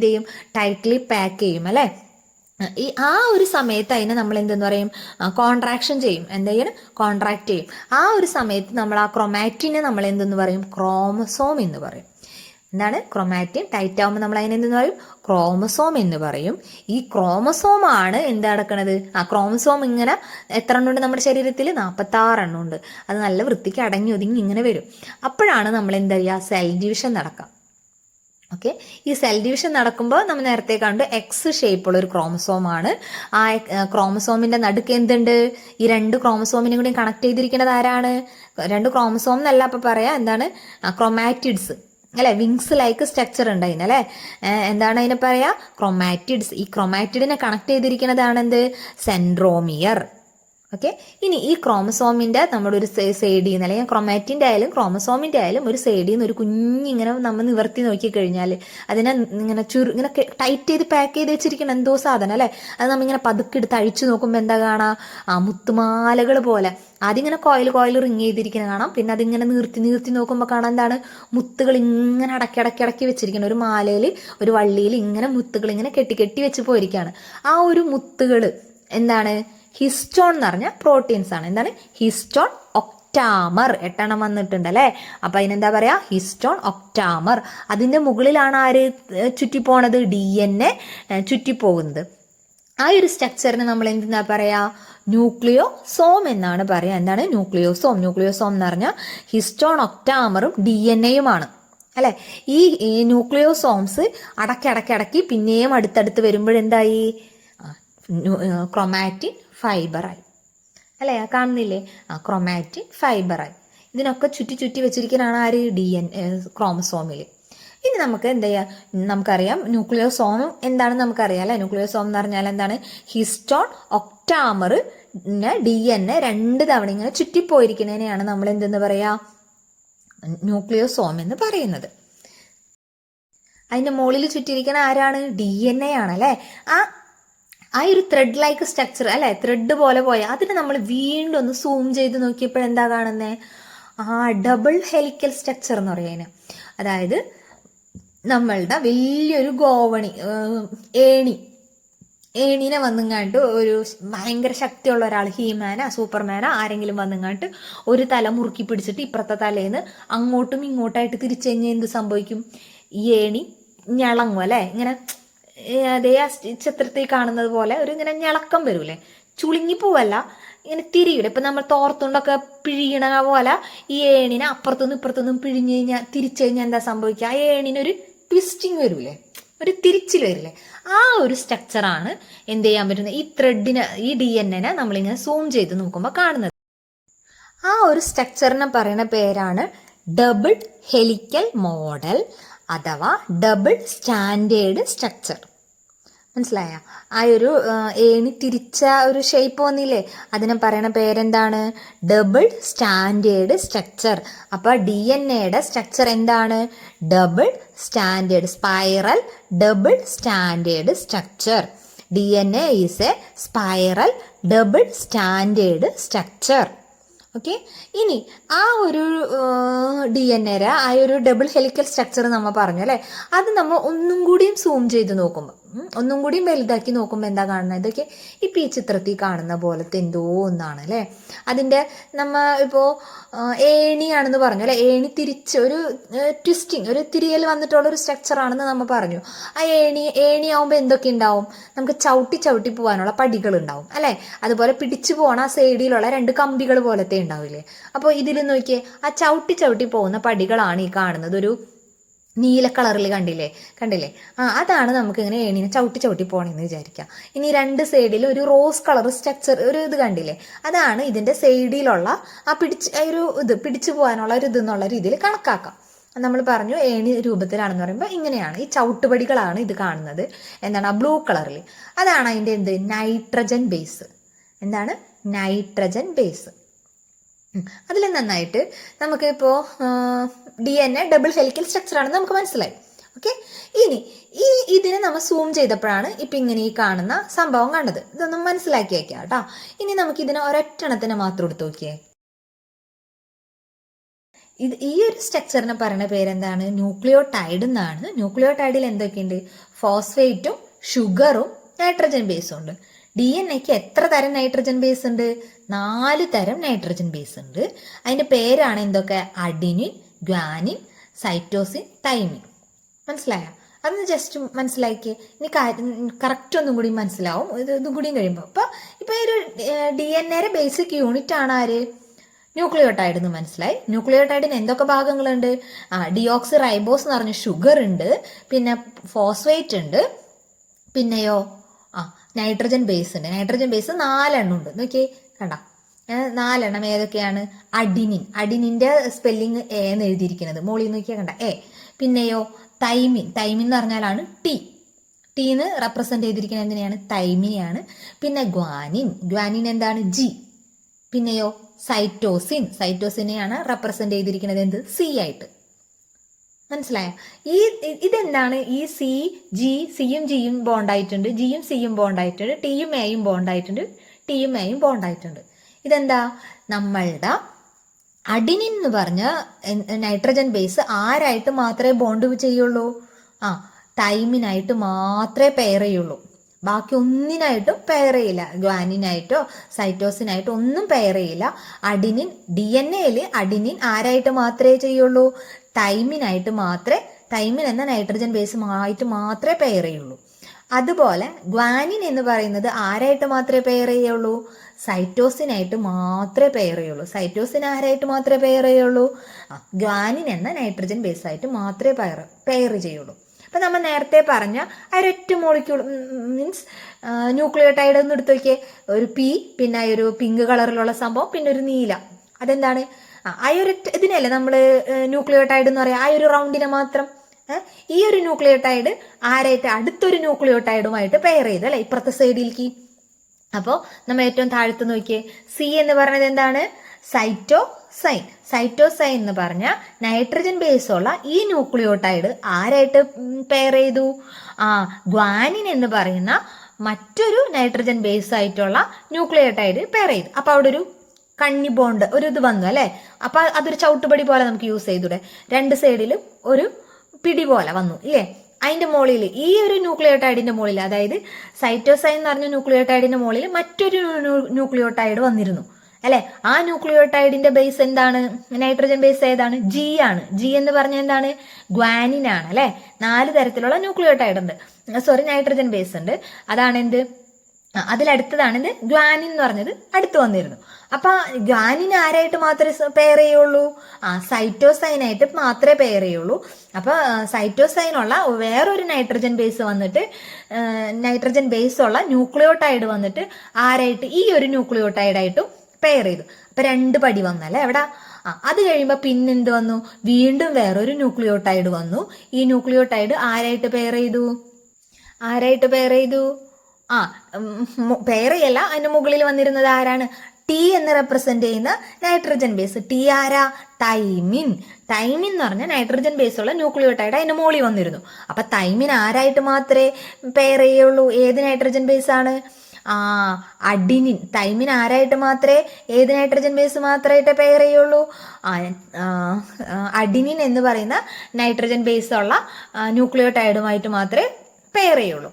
ചെയ്യും? ടൈറ്റ്ലി പാക്ക് ചെയ്യും അല്ലെ. ആ ഒരു സമയത്ത് അതിനെ നമ്മൾ എന്തെന്ന് പറയും? കോൺട്രാക്ഷൻ ചെയ്യും. എന്തെങ്കിലും കോൺട്രാക്ട് ചെയ്യും. ആ ഒരു സമയത്ത് നമ്മൾ ആ ക്രോമാറ്റിനെ നമ്മൾ എന്തെന്ന് പറയും? ക്രോമസോം എന്ന് പറയും. എന്താണ്? ക്രോമാറ്റിൻ ടൈറ്റ് ആവുമ്പോൾ നമ്മൾ അതിനെ എന്തെന്ന് പറയും? ക്രോമസോം എന്ന് പറയും. ഈ ക്രോമസോം ആണ് എന്ത് നടക്കണത്? ക്രോമസോം ഇങ്ങനെ എത്ര എണ്ണം ഉണ്ട് നമ്മുടെ ശരീരത്തിൽ? 46 എണ്ണം ഉണ്ട്. അത് നല്ല വൃത്തിക്ക് അടങ്ങി ഒതുങ്ങി ഇങ്ങനെ വരും. അപ്പോഴാണ് നമ്മൾ എന്താ ചെയ്യുക? സെൽ ഡിവിഷൻ നടക്കാം. ഓക്കെ, ഈ സെൽ ഡിവിഷൻ നടക്കുമ്പോൾ നമ്മൾ നേരത്തെ കണ്ടു എക്സ് ഷേപ്പുള്ള ഒരു ക്രോമസോമാണ്. ആ ക്രോമസോമിന്റെ നടുക്ക് എന്തുണ്ട്? ഈ 2 ക്രോമസോമിനെ കൂടി കണക്ട് ചെയ്തിരിക്കുന്നത് ആരാണ്? 2 ക്രോമസോം എന്നല്ല അപ്പൊ പറയാ, എന്താണ്? ക്രോമാറ്റിഡ്സ് അല്ലെ. വിങ്സ് ലൈക്ക് സ്ട്രക്ചർ ഉണ്ട് അതിന് അല്ലെ. എന്താണ് അതിനെ പറയാ? ക്രോമാറ്റിഡ്സ്. ഈ ക്രോമാറ്റിഡിനെ കണക്ട് ചെയ്തിരിക്കുന്നതാണ് എന്ത്? സെൻട്രോമിയർ. ഓക്കെ, ഇനി ഈ ക്രോമസോമിന്റെ നമ്മുടെ ഒരു സൈഡിൽ നിന്ന്, അല്ലെങ്കിൽ ക്രോമാറ്റിന്റെ ആയാലും ക്രോമസോമിന്റെ ആയാലും ഒരു സൈഡിൽ നിന്ന് ഒരു കുഞ്ഞിങ്ങനെ നമ്മൾ നിവർത്തി നോക്കി കഴിഞ്ഞാൽ അതിനെ ഇങ്ങനെ ഇങ്ങനെ ടൈറ്റ് ചെയ്ത് പാക്ക് ചെയ്ത് വെച്ചിരിക്കണം എന്തോ സാധനം അല്ലെ. അത് നമ്മിങ്ങനെ പതുക്കെടുത്ത് അഴിച്ചു നോക്കുമ്പോൾ എന്താ കാണാം? മുത്തുമാലകൾ പോലെ. അതിങ്ങനെ കോയിൽ റിങ് ചെയ്തിരിക്കുന്നത് കാണാം. പിന്നെ അതിങ്ങനെ നീർത്തി നോക്കുമ്പോൾ കാണാം എന്താണ്? മുത്തുകൾ ഇങ്ങനെ അടക്കി വെച്ചിരിക്കണം. ഒരു മാലയിൽ, ഒരു വള്ളിയിൽ ഇങ്ങനെ മുത്തുകൾ ഇങ്ങനെ കെട്ടി വെച്ച് പോയിരിക്കുകയാണ്. ആ ഒരു മുത്തുകൾ എന്താണ്? ഹിസ്റ്റോൺ എന്ന് പറഞ്ഞ പ്രോട്ടീൻസ് ആണ്. എന്താണ്? ഹിസ്റ്റോൺ ഒക്ടാമർ. 8 എണ്ണം വന്നിട്ടുണ്ട് അല്ലെ. അപ്പൊ അതിനെന്താ പറയാ? ഹിസ്റ്റോൺ ഒക്ടാമർ. അതിന്റെ മുകളിലാണ് ആര് ചുറ്റിപ്പോണത്? DNA ചുറ്റിപ്പോകുന്നത്. ആ ഒരു സ്ട്രക്ചറിന് നമ്മൾ എന്തെന്നാ പറയാ, ന്യൂക്ലിയോസോം എന്നാണ് പറയാ. എന്താണ് ന്യൂക്ലിയോസോം? ന്യൂക്ലിയോസോം എന്ന് പറഞ്ഞാൽ ഹിസ്റ്റോൺ ഒക്ടാമറും DNA-യുമാണ് അല്ലെ. ഈ ന്യൂക്ലിയോസോംസ് അടക്കി പിന്നെയും അടുത്തടുത്ത് വരുമ്പോഴെന്തായി, ക്രൊമാറ്റിൻ ഫൈബറായി അല്ലെ. കാണുന്നില്ലേ, ക്രൊമാറ്റിൻ ഫൈബറായി. ഇതിനൊക്കെ ചുറ്റി വെച്ചിരിക്കുന്നതാണ് ആര്, ക്രോമസോമിൽ. ഇനി നമുക്ക് എന്ത് ചെയ്യാം, നമുക്കറിയാം ന്യൂക്ലിയോസോം എന്താണെന്ന് നമുക്കറിയാം അല്ലെ. ന്യൂക്ലിയോസോം എന്ന് പറഞ്ഞാൽ എന്താണ്, ഹിസ്റ്റോൺ ഒക്ടാമർ DNA 2 തവണ ഇങ്ങനെ ചുറ്റിപ്പോയിരിക്കുന്നതിനെയാണ് നമ്മൾ എന്തെന്ന് പറയാ, ന്യൂക്ലിയോസോം എന്ന് പറയുന്നത്. അതിന്റെ മുകളിൽ ചുറ്റിയിരിക്കുന്ന ആരാണ്, DNA ആണ് അല്ലെ. ആ ഒരു ത്രെഡ് ലൈക്ക് സ്ട്രക്ചർ അല്ലെ, ത്രെഡ് പോലെ പോയ അതിനെ നമ്മൾ വീണ്ടും ഒന്ന് സൂം ചെയ്ത് നോക്കിയപ്പോഴെന്താ കാണുന്നേ, ഡബിൾ ഹെലിക്കൽ സ്ട്രക്ചർ എന്ന് പറയുന്നത്. അതായത് നമ്മളുടെ വലിയൊരു ഗോവണി, ഏണിനെ വന്നുങ്ങാണ്ട് ഒരു ഭയങ്കര ശക്തിയുള്ള ഒരാൾ, ഹീമാനാ സൂപ്പർമാനാ ആരെങ്കിലും വന്നുങ്ങാണ്ട് ഒരു തല മുറുക്കി പിടിച്ചിട്ട് ഇപ്പുറത്തെ തലേന്ന് അങ്ങോട്ടും ഇങ്ങോട്ടായിട്ട് തിരിച്ചു കഴിഞ്ഞാൽ എന്ത് സംഭവിക്കും, ഈ ഏണി ഞളങ്ങും അല്ലെ. ഇങ്ങനെ അതേ ചിത്രത്തിൽ കാണുന്നത് പോലെ ഒരു ഇങ്ങനെ ഞളക്കം വരൂലേ, ചുളുങ്ങിപ്പോവല്ല, ഇങ്ങനെ തിരിയൂലെ. ഇപ്പൊ നമ്മൾ തോർത്തുണ്ടൊക്കെ പിഴിയണ പോലെ ഈ ഏണിനെ അപ്പുറത്തുനിന്നും ഇപ്പുറത്തുനിന്നും പിഴിഞ്ഞു കഴിഞ്ഞാൽ തിരിച്ചു കഴിഞ്ഞാൽ എന്താ സംഭവിക്കുക, ആ ഏണിനൊരു ട്വിസ്റ്റിങ് വരൂലേ, ഒരു തിരിച്ചിൽ വരില്ലേ. ആ ഒരു സ്ട്രക്ചറാണ് എന്ത് ചെയ്യാൻ പറ്റുന്നത്, ഈ ത്രെഡിനെ, ഈ DNA നമ്മളിങ്ങനെ സൂം ചെയ്ത് നോക്കുമ്പോൾ കാണുന്നത്. ആ ഒരു സ്ട്രക്ചറിനെ പറയുന്ന പേരാണ് ഡബിൾ ഹെലിക്കൽ മോഡൽ അഥവാ ഡബിൾ സ്റ്റാൻഡേർഡ് സ്ട്രക്ചർ. മനസ്സിലായ? ആ ഒരു ഏണി തിരിച്ച ഒരു ഷേപ്പ് വന്നില്ലേ, അതിനെ പറയുന്ന പേരെന്താണ്, ഡബിൾ സ്റ്റാൻഡേർഡ് സ്ട്രക്ചർ. അപ്പൊ DNA-യുടെ സ്ട്രക്ചർ എന്താണ്, double standard, spiral double standard structure. DNA is A spiral double standard structure. Okay. ഇനി ആ ഒരു DNA-യുടെ ആ ഒരു ഡബിൾ ഹെലിക്കൽ സ്ട്രക്ചർ നമ്മൾ പറഞ്ഞു അല്ലെ, അത് നമ്മൾ ഒന്നും കൂടിയും സൂം ചെയ്ത് നോക്കുമ്പോൾ, ഒന്നും കൂടിയും വലുതാക്കി നോക്കുമ്പോൾ എന്താ കാണുന്നത്, ഇതൊക്കെ ഇപ്പം ഈ ചിത്രത്തിൽ കാണുന്ന പോലത്തെ എന്തോ ഒന്നാണ് അല്ലേ. അതിൻ്റെ നമ്മ ഇപ്പോൾ ഏണിയാണെന്ന് പറഞ്ഞു അല്ലെ, ഏണി തിരിച്ച് ഒരു ട്വിസ്റ്റിങ്, ഒരു തിരിയൽ വന്നിട്ടുള്ള ഒരു സ്ട്രക്ചറാണെന്ന് നമ്മൾ പറഞ്ഞു. ആ ഏണിയാവുമ്പോൾ എന്തൊക്കെ ഉണ്ടാവും, നമുക്ക് ചവിട്ടി പോകാനുള്ള പടികൾ ഉണ്ടാവും അല്ലേ. അതുപോലെ പിടിച്ചു പോകണ ആ സൈഡിലുള്ള 2 കമ്പികൾ പോലത്തെ ഉണ്ടാവില്ലേ. അപ്പോൾ ഇതിൽ നോക്കിയേ, ആ ചവിട്ടി പോകുന്ന പടികളാണ് ഈ കാണുന്നത്, ഒരു നീല കളറിൽ കണ്ടില്ലേ. അതാണ് നമുക്ക് ഇങ്ങനെ ഏണിനെ ചവിട്ടി പോകണമെന്ന് വിചാരിക്കാം. ഇനി 2 സൈഡിൽ ഒരു റോസ് കളർ സ്ട്രക്ചർ ഒരു ഇത് കണ്ടില്ലേ, അതാണ് ഇതിന്റെ സൈഡിലുള്ള ആ പിടിച്ചു പോകാനുള്ള ഒരു ഇതെന്നുള്ള രീതിയിൽ കണക്കാക്കാം. നമ്മൾ പറഞ്ഞു ഏണി രൂപത്തിലാണെന്ന് പറയുമ്പോൾ ഇങ്ങനെയാണ്, ഈ ചവിട്ടുപടികളാണ് ഇത് കാണുന്നത്. എന്താണ്, ആ ബ്ലൂ കളറിൽ, അതാണ് അതിന്റെ നൈട്രജൻ ബേസ്. എന്താണ്, നൈട്രജൻ ബേസ്. അതിൽ നന്നായിട്ട് നമുക്ക് ഇപ്പോൾ DNA ഡബിൾ ഹെലിക്കൽ സ്ട്രക്ചർ ആണെന്ന് നമുക്ക് മനസ്സിലായി. ഓക്കെ. ഇനി ഇതിനെ നമ്മൾ സൂം ചെയ്തപ്പോഴാണ് ഇപ്പം ഇങ്ങനെ ഈ കാണുന്ന സംഭവം കണ്ടത്. ഇതൊന്നും മനസ്സിലാക്കി വയ്ക്കാം കേട്ടോ. ഇനി നമുക്ക് ഇതിനെ ഒരൊറ്റണത്തിനെ മാത്രം എടുത്ത് നോക്കിയേ. ഈ ഒരു സ്ട്രക്ചറിനെ പറയുന്ന പേരെന്താണ്, ന്യൂക്ലിയോടൈഡ് എന്നാണ്. ന്യൂക്ലിയോടൈഡിൽ എന്തൊക്കെയുണ്ട്, ഫോസ്ഫേറ്റും ഷുഗറും നൈട്രജൻ ബേസും ഉണ്ട്. DNA-ക്ക് എത്ര തരം നൈട്രജൻ ബേസ് ഉണ്ട്, 4 തരം നൈട്രജൻ ബേസ് ഉണ്ട്. അതിന്റെ പേരാണ് എന്തൊക്കെ, അഡിനിൻ, ഗ്വാനിൻ, സൈറ്റോസിൻ, തൈമിൻ. മനസ്സിലായോ? അതൊന്ന് ജസ്റ്റ് മനസ്സിലാക്കിയേ. ഇനി കറക്റ്റ് ഒന്നും കൂടി മനസ്സിലാവും ഇതും കൂടിയും കഴിയുമ്പോൾ. ഇപ്പൊ ഈ ഒരു DNA-യുടെ ബേസിക് യൂണിറ്റ് ആണ് ആര്, ന്യൂക്ലിയോടൈഡ് എന്ന് മനസ്സിലായി. ന്യൂക്ലിയോടൈഡിന് എന്തൊക്കെ ഭാഗങ്ങളുണ്ട്, ഡിയോക്സി റൈബോസ് എന്ന് പറഞ്ഞ ഷുഗർ ഉണ്ട്, പിന്നെ ഫോസ്ഫേറ്റ് ഉണ്ട്, പിന്നെയോ നൈട്രജൻ ബേസ് ഉണ്ട്. നൈട്രജൻ ബേസ് 4 എണ്ണം ഉണ്ട്. നോക്കിയേ, കണ്ട 4 എണ്ണം ഏതൊക്കെയാണ്, അഡിനിന്റെ സ്പെല്ലിങ് എന്ന് എഴുതിയിരിക്കുന്നത് മോളിൽ നോക്കിയാൽ കണ്ട എ. പിന്നെയോ തൈമിൻ എന്ന് പറഞ്ഞാലാണ് ടീന്ന് റെപ്രസെന്റ് ചെയ്തിരിക്കുന്നത് എന്തിനെയാണ്, തൈമിനെയാണ്. പിന്നെ ഗ്വാനിൻ എന്താണ്, ജി. പിന്നെയോ സൈറ്റോസിനെയാണ് റെപ്രസെന്റ് ചെയ്തിരിക്കുന്നത് എന്ത്, സി ആയിട്ട്. മനസ്സിലായോ? ഇതെന്താണ്, ഈ സിയും ജിയും ബോണ്ടായിട്ടുണ്ട്, ജിയും സിയും ബോണ്ടായിട്ടുണ്ട്, ടിയും എയും ബോണ്ടായിട്ടുണ്ട്. ഇതെന്താ, നമ്മളുടെ അഡിനിൻ എന്ന് പറഞ്ഞ നൈട്രജൻ ബേസ് ആരായിട്ട് മാത്രമേ ബോണ്ട് ചെയ്യുള്ളൂ, തൈമിനായിട്ട് മാത്രമേ പെയർ ചെയ്യുള്ളൂ. ബാക്കി ഒന്നിനായിട്ടും പെയർ ചെയ്യില്ല. ഗ്വാനിനായിട്ടോ സൈറ്റോസിനായിട്ടോ ഒന്നും പെയർ ചെയ്യില്ല. അഡിനിൻ DNA-യിൽ അഡിനിൻ ആരായിട്ട് മാത്രമേ ചെയ്യുള്ളൂ, തൈമിൻ എന്ന നൈട്രജൻ ബേസുമായിട്ട് മാത്രമേ പെയർ ചെയ്യുള്ളൂ. അതുപോലെ ഗ്വാനിൻ എന്ന് പറയുന്നത് ആരായിട്ട് മാത്രമേ പെയർ ചെയ്യുള്ളൂ? സൈറ്റോസിനായിട്ട് മാത്രമേ പെയർ ചെയ്യുള്ളൂ. സൈറ്റോസിൻ ആരായിട്ട് മാത്രമേ പെയർ ചെയ്യുള്ളൂ? ഗ്വാനിൻ എന്ന നൈട്രജൻ ബേസ് ആയിട്ട് മാത്രമേ പെയർ ചെയ്യുള്ളൂ. അപ്പം നമ്മൾ നേരത്തെ പറഞ്ഞ ഒരൊറ്റ മോളിക്യൂൾ മീൻസ് ന്യൂക്ലിയോടൈഡ് എന്ന് എടുത്തു നോക്കിയേ. ഒരു പി, പിന്നെ ഒരു പിങ്ക് കളറിലുള്ള സംഭവം, പിന്നെ ഒരു നീല. അതെന്താണ്? ആ ഒരു ഇതിനല്ലേ നമ്മൾ ന്യൂക്ലിയോടൈഡ് എന്ന് പറയാം, ആ ഒരു റൗണ്ടിനെ മാത്രം. ഈ ഒരു ന്യൂക്ലിയോടൈഡ് ആരായിട്ട്? അടുത്തൊരു ന്യൂക്ലിയോടൈഡുമായിട്ട് പെയർ ചെയ്ത് അല്ലെ, ഇപ്പുറത്തെ സൈഡിലേക്ക്. അപ്പോൾ നമ്മൾ ഏറ്റവും താഴത്ത് നോക്കിയേ, സി എന്ന് പറയുന്നത് എന്താണ്? സൈറ്റോസൈൻ. സൈറ്റോസൈൻ എന്ന് പറഞ്ഞ നൈട്രജൻ ബേസ് ഉള്ള ഈ ന്യൂക്ലിയോടൈഡ് ആരായിട്ട് പെയർ ചെയ്തു? ഗ്വാനിൻ എന്ന് പറയുന്ന മറ്റൊരു നൈട്രജൻ ബേസ് ആയിട്ടുള്ള ന്യൂക്ലിയോടൈഡ് പെയർ ചെയ്തു. അപ്പൊ അവിടെ ഒരു കണ്ണി ബോണ്ട് ഒരു ഇത് വന്നു അല്ലെ. അപ്പൊ അതൊരു ചവിട്ടുപടി പോലെ നമുക്ക് യൂസ് ചെയ്തൂടെ? രണ്ട് സൈഡിലും ഒരു പിടി പോലെ വന്നു ഇല്ലേ? അതിന്റെ മുകളിൽ ഈ ഒരു ന്യൂക്ലിയോടൈഡിന്റെ മുകളിൽ, അതായത് സൈറ്റോസൈൻ എന്ന് പറഞ്ഞ ന്യൂക്ലിയോടൈഡിന്റെ മുകളിൽ മറ്റൊരു ന്യൂക്ലിയോടൈഡ് വന്നിരുന്നു അല്ലെ. ആ ന്യൂക്ലിയോടൈഡിന്റെ ബേസ് എന്താണ്? നൈട്രജൻ ബേസ് ഏതാണ്? ജി ആണ്. ജി എന്ന് പറഞ്ഞ എന്താണ്? ഗ്വാനിൻ ആണ് അല്ലെ. 4 തരത്തിലുള്ള ന്യൂക്ലിയോടൈഡ് ഉണ്ട്, നൈട്രജൻ ബേസ് ഉണ്ട്. അതാണ് എന്ത്? അതിലടുത്തതാണ് ഇത് ഗ്വാനിൻ എന്ന് പറഞ്ഞത് അടുത്ത് വന്നിരുന്നു. അപ്പൊ ഗ്വാനിൻ ആരായിട്ട് മാത്രമേ പെയർ ചെയ്യുള്ളൂ? സൈറ്റോസൈനായിട്ട് മാത്രമേ പെയർ ചെയ്യുള്ളൂ. അപ്പൊ സൈറ്റോസൈനുള്ള വേറൊരു നൈട്രജൻ ബേസ് വന്നിട്ട്, നൈട്രജൻ ബേസ് ഉള്ള ന്യൂക്ലിയോടൈഡ് വന്നിട്ട് ആരായിട്ട്? ഈ ഒരു ന്യൂക്ലിയോടൈഡായിട്ടും പെയർ ചെയ്തു. അപ്പൊ 2 പടി വന്നല്ലേ എവിടെ? അത് കഴിയുമ്പോ പിന്നെന്ത് വന്നു? വീണ്ടും വേറൊരു ന്യൂക്ലിയോടൈഡ് വന്നു. ഈ ന്യൂക്ലിയോടൈഡ് ആരായിട്ട് പെയർ ചെയ്തു? പെയർ ചെയ്യല്ല, അതിന്റെ മുകളിൽ വന്നിരുന്നത് ആരാണ്? ടി എന്ന് റെപ്രസെന്റ് ചെയ്യുന്ന നൈട്രജൻ ബേസ്. ടി ആരാ? തൈമിൻ. തൈമിൻ എന്ന് പറഞ്ഞ നൈട്രജൻ ബേസ് ഉള്ള ന്യൂക്ലിയോടൈഡ് അതിന്റെ മുകളിൽ വന്നിരുന്നു. അപ്പൊ തൈമിൻ ആരായിട്ട് മാത്രമേ പെയർ ചെയ്യുള്ളൂ? ഏത് നൈട്രജൻ ബേസ് ആണ്? അഡിനിൻ. തൈമിൻ ആരായിട്ട് മാത്രമേ, ഏത് നൈട്രജൻ ബേസ് മാത്രമായിട്ട് പെയർ ചെയ്യുള്ളൂ? അഡിനിൻ എന്ന് പറയുന്ന നൈട്രജൻ ബേസ് ഉള്ള ന്യൂക്ലിയോടൈഡുമായിട്ട് മാത്രമേ പെയർ ചെയ്യുള്ളൂ.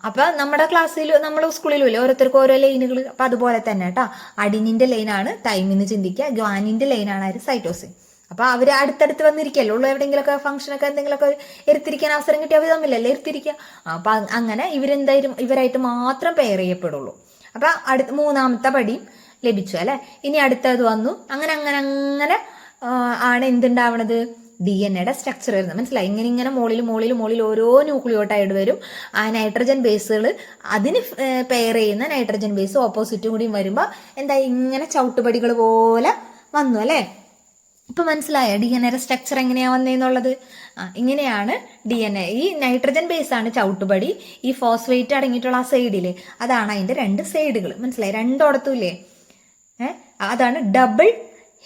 അപ്പൊ നമ്മുടെ ക്ലാസ്സിൽ, നമ്മുടെ സ്കൂളിലും ഇല്ലേ ഓരോരുത്തർക്കും ഓരോ ലൈനുകൾ. അപ്പൊ അതുപോലെ തന്നെ കേട്ടോ, അഡിനിന്റെ ലൈനാണ് തൈമിന്ന് ചിന്തിക്കുക, ഗ്വാനിന്റെ ലൈനാണ് ആര്? സൈറ്റോസിൻ. അപ്പൊ അവര് അടുത്തടുത്ത് വന്നിരിക്കല്ലോ ഉള്ളൂ. എവിടെയെങ്കിലൊക്കെ ഫംഗ്ഷനൊക്കെ എന്തെങ്കിലുമൊക്കെ ഇരുത്തിരിക്കാൻ അവസരം കിട്ടിയ അവർ തമ്മിലല്ലേ ഇരുത്തിരിക്കുക. അപ്പൊ അങ്ങനെ ഇവരായിട്ട് മാത്രം പെയർ ചെയ്യപ്പെടുള്ളൂ. അപ്പൊ മൂന്നാമത്തെ പടിയും ലഭിച്ചു അല്ലെ. ഇനി അടുത്തത് വന്നു. അങ്ങനെ അങ്ങനെ അങ്ങനെ ആണ് എന്തുണ്ടാവണത്? DNA സ്ട്രക്ചർ വരുന്നത്. മനസ്സിലായി? ഇങ്ങനെ മോളിൽ ഓരോ ന്യൂക്ലിയോടൈഡ് വരും. ആ നൈട്രജൻ ബേസുകൾ അതിന് പെയർ ചെയ്യുന്ന നൈട്രജൻ ബേസ് ഓപ്പോസിറ്റും കൂടിയും വരുമ്പോ എന്താ? ഇങ്ങനെ ചവിട്ടുപടികൾ പോലെ വന്നു അല്ലെ. ഇപ്പൊ മനസ്സിലായോ DNA സ്ട്രക്ചർ എങ്ങനെയാ വന്നേന്നുള്ളത്? ഇങ്ങനെയാണ് DNA. ഈ നൈട്രജൻ ബേസ് ആണ് ചവിട്ടുപടി. ഈ ഫോസ്ഫേറ്റ് അടങ്ങിയിട്ടുള്ള ആ സൈഡില്, അതാണ് അതിന്റെ 2 സൈഡുകൾ. മനസ്സിലായി? രണ്ടോടത്തും ഇല്ലേ? അതാണ് ഡബിൾ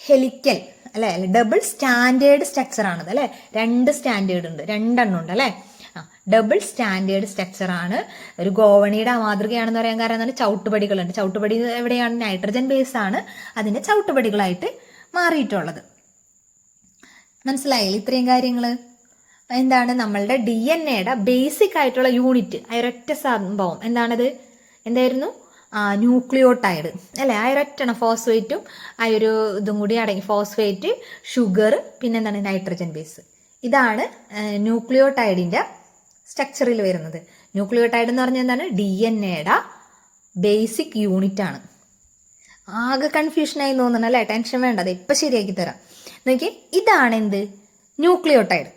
ഹെലിക്കൽ അല്ലെ, ഡബിൾ സ്റ്റാൻഡേർഡ് സ്ട്രക്ചർ ആണത് അല്ലെ. 2 സ്റ്റാൻഡേർഡ് ഉണ്ട്, 2 എണ്ണം ഉണ്ട് അല്ലെ. ഡബിൾ സ്റ്റാൻഡേർഡ് സ്ട്രക്ചർ ആണ്. ഒരു ഗോവണിയുടെ മാതൃകയാണെന്ന് പറയാൻ കാരണം എന്താണ്? ചവിട്ടുപടികളുണ്ട്. ചവിട്ടുപടി എവിടെയാണ്? നൈട്രജൻ ബേസ് ആണ് അതിന്റെ ചവിട്ടുപടികളായിട്ട് മാറിയിട്ടുള്ളത്. മനസ്സിലായില്ലേ ഇത്രയും കാര്യങ്ങള്? എന്താണ്? നമ്മളുടെ DNA ബേസിക് ആയിട്ടുള്ള യൂണിറ്റ്, ആ ഒരൊറ്റ സംഭവം എന്താണത്? എന്തായിരുന്നു? ന്യൂക്ലിയോടൈഡ് അല്ലെ. ആ ഒരൊറ്റ ഫോസ്ഫേറ്റും ആ ഒരു ഇതും കൂടി അടങ്ങി, ഫോസ്ഫേറ്റ്, ഷുഗർ, പിന്നെ എന്താണ്? Nitrogen base. ഇതാണ് ന്യൂക്ലിയോടൈഡിന്റെ സ്ട്രക്ചറിൽ വരുന്നത്. ന്യൂക്ലിയോടൈഡ് എന്ന് പറഞ്ഞാൽ എന്താണ്? DNA ബേസിക് യൂണിറ്റ് ആണ്. ആകെ കൺഫ്യൂഷനായി തോന്നണം അല്ലെ. ടെൻഷൻ വേണ്ട, അത് ഇപ്പൊ ശരിയാക്കി തരാം. നോക്കി, ഇതാണ് എന്ത്? ന്യൂക്ലിയോടൈഡ്.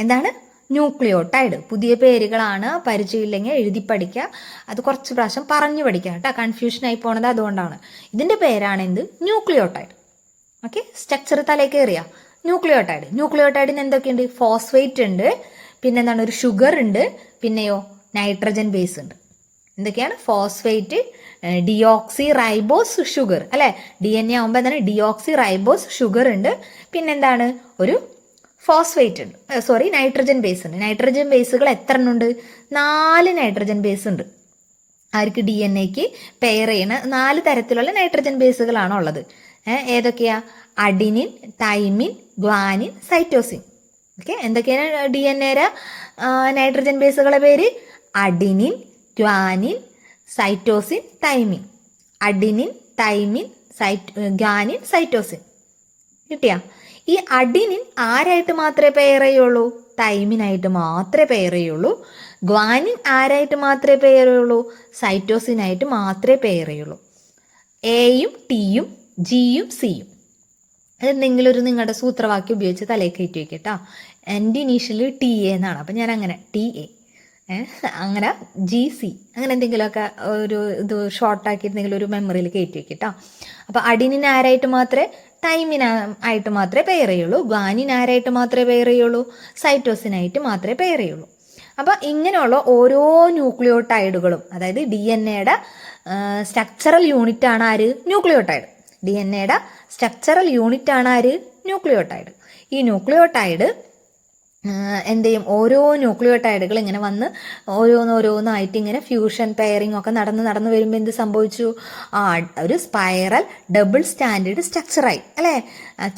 എന്താണ്? ന്യൂക്ലിയോടൈഡ്. പുതിയ പേരുകളാണ്, പരിചയമില്ലെങ്കിൽ എഴുതി പഠിക്കുക. അത് കുറച്ച് പ്രാവശ്യം പറഞ്ഞു പഠിക്കുക കേട്ടോ. കൺഫ്യൂഷനായി പോണത് അതുകൊണ്ടാണ്. ഇതിന്റെ പേരാണ് എന്ത്? ന്യൂക്ലിയോടൈഡ്. ഓക്കെ, സ്ട്രക്ചർ തലേ കയറിയ ന്യൂക്ലിയോടൈഡ്. ന്യൂക്ലിയോടൈഡിന് എന്തൊക്കെയുണ്ട്? ഫോസ്ഫേറ്റ് ഉണ്ട്, പിന്നെ എന്താണ്? ഒരു ഷുഗർ ഉണ്ട്, പിന്നെയോ നൈട്രജൻ ബേസ് ഉണ്ട്. എന്തൊക്കെയാണ്? ഫോസ്ഫേറ്റ്, ഡിയോക്സി റൈബോസ് ഷുഗർ അല്ലെ. DNA ആവുമ്പോൾ എന്താണ്? ഡിയോക്സി റൈബോസ് ഷുഗർ ഉണ്ട്, പിന്നെന്താണ്? ഒരു ഫോസ്ഫേറ്റ് ഉണ്ട്, നൈട്രജൻ ബേസ് ഉണ്ട്. നൈട്രജൻ ബേസുകൾ എത്ര എണ്ണം ഉണ്ട്? 4 നൈട്രജൻ ബേസ് ഉണ്ട്. ആർക്ക്? DNAക്ക് പെയർ ചെയ്യണ 4 തരത്തിലുള്ള നൈട്രജൻ ബേസുകളാണ് ഉള്ളത്. ഏതൊക്കെയാ? Adenine, thymine, guanine, cytosine. Okay, എന്തൊക്കെയാണ് DNA നൈട്രജൻ ബേസുകളെ പേര്? Adenine, guanine, cytosine, thymine. Adenine, thymine, guanine, cytosine. കിട്ടിയാ? ഈ അഡിനിൻ ആരായിട്ട് മാത്രമേ പെയർ ചെയ്യുള്ളൂ? തൈമിനായിട്ട് മാത്രമേ പെയർ ചെയ്യുള്ളൂ. ഗ്വാനിൻ ആരായിട്ട് മാത്രമേ പെയർ ചെയ്യുള്ളൂ? സൈറ്റോസിനായിട്ട് മാത്രമേ പെയർ ചെയ്യുള്ളൂ. എയും ടിയും ജിയും സിയും അതെന്തെങ്കിലും ഒരു നിങ്ങളുടെ സൂത്രവാക്യം ഉപയോഗിച്ച് തലയിൽ കയറ്റി വയ്ക്കട്ടോ. എൻ്റെ ഇനീഷ്യൽ ടി എ എന്നാണ്, അപ്പം ഞാൻ അങ്ങനെ ടി എ അങ്ങനെ ജി സി അങ്ങനെ എന്തെങ്കിലുമൊക്കെ ഒരു ഇത് ഷോർട്ടാക്കി എന്തെങ്കിലും ഒരു മെമ്മറിയിൽ കയറ്റി വയ്ക്കട്ടോ. അപ്പോൾ അഡിനിൻ ആരായിട്ട് മാത്രമേ ആയിട്ട് മാത്രമേ പെയർ ചെയ്യുള്ളൂ. ഗ്വാനിൻ ആരായിട്ട് മാത്രമേ പെയർ ചെയ്യുള്ളൂ? സൈറ്റോസിനായിട്ട് മാത്രമേ പെയർ ചെയ്യുള്ളൂ. അപ്പോൾ ഇങ്ങനെയുള്ള ഓരോ ന്യൂക്ലിയോടൈഡുകളും, അതായത് ഡി എൻ എയുടെ സ്ട്രക്ചറൽ യൂണിറ്റ് ആണ് ആര്? ന്യൂക്ലിയോടൈഡ്. ഡി എൻ എയുടെ സ്ട്രക്ചറൽ യൂണിറ്റ് ആണ് ആര്? ന്യൂക്ലിയോടൈഡ്. ഈ ന്യൂക്ലിയോടൈഡ് എന്ത് ചെയ്യും? ഓരോ ന്യൂക്ലിയോടൈഡുകൾ ഇങ്ങനെ വന്ന് ഓരോന്നായിട്ട് ഇങ്ങനെ ഫ്യൂഷൻ പെയറിംഗ് ഒക്കെ നടന്ന് വരുമ്പോൾ എന്ത് സംഭവിച്ചു? ഒരു സ്പൈറൽ ഡബിൾ സ്റ്റാൻഡേർഡ് സ്ട്രക്ചറായി അല്ലേ?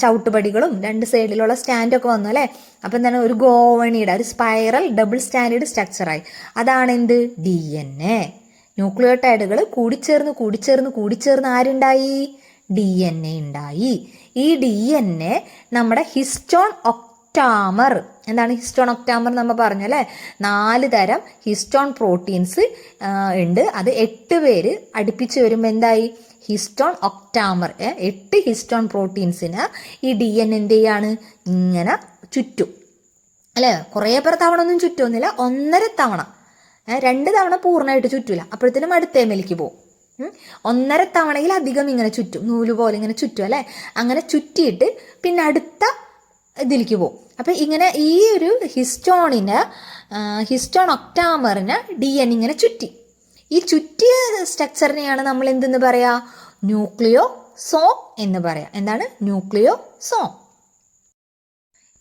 ചവിട്ടുപടികളും രണ്ട് സൈഡിലുള്ള സ്റ്റാൻഡൊക്കെ വന്നു അല്ലേ? അപ്പം എന്താണ്? ഒരു ഗോവണിയുടെ ഒരു സ്പൈറൽ ഡബിൾ സ്റ്റാൻഡേർഡ് സ്ട്രക്ചറായി. അതാണ് എന്ത്? D N A. ന്യൂക്ലിയോടൈഡുകൾ കൂടിച്ചേർന്ന് ആരുണ്ടായി? ഡി എൻ എ ഉണ്ടായി. ഈ ഡി എൻ എ നമ്മുടെ ഹിസ്റ്റോൺ ഒക്ടാമർ, എന്താണ് ഹിസ്റ്റോൺ ഒക്ടാമർ നമ്മൾ പറഞ്ഞു അല്ലേ? 4 തരം ഹിസ്റ്റോൺ പ്രോട്ടീൻസ് ഉണ്ട്. അത് 8 പേര് അടുപ്പിച്ച് വരുമ്പോൾ എന്തായി? ഹിസ്റ്റോൺ ഒക്ടാമർ. 8 ഹിസ്റ്റോൺ പ്രോട്ടീൻസിന് ഈ ഡി എൻ എന്ത് ചെയ്യാണ്? ഇങ്ങനെ ചുറ്റും അല്ലേ? കുറേ പേർ തവണ ഒന്നും ചുറ്റുമൊന്നുമില്ല, 1.5 തവണ, 2 തവണ പൂർണ്ണമായിട്ട് ചുറ്റൂല, അപ്പോഴത്തേനും അടുത്തേമേലേക്ക് പോകും. 1.5 തവണയിൽ അധികം ഇങ്ങനെ ചുറ്റും, നൂല് പോലെ ഇങ്ങനെ ചുറ്റും അല്ലേ? അങ്ങനെ ചുറ്റിയിട്ട് പിന്നെ അടുത്ത ഇതിലേക്ക് പോകും. അപ്പം ഇങ്ങനെ ഈ ഒരു ഹിസ്റ്റോൺ ഒക്ടാമറിന് ഡി എൻ ഇങ്ങനെ ചുറ്റി. ഈ ചുറ്റിയ സ്ട്രക്ചറിനെയാണ് നമ്മൾ എന്തെന്ന് പറയാ? ന്യൂക്ലിയോസോം എന്ന് പറയാം. എന്താണ്? ന്യൂക്ലിയോസോം.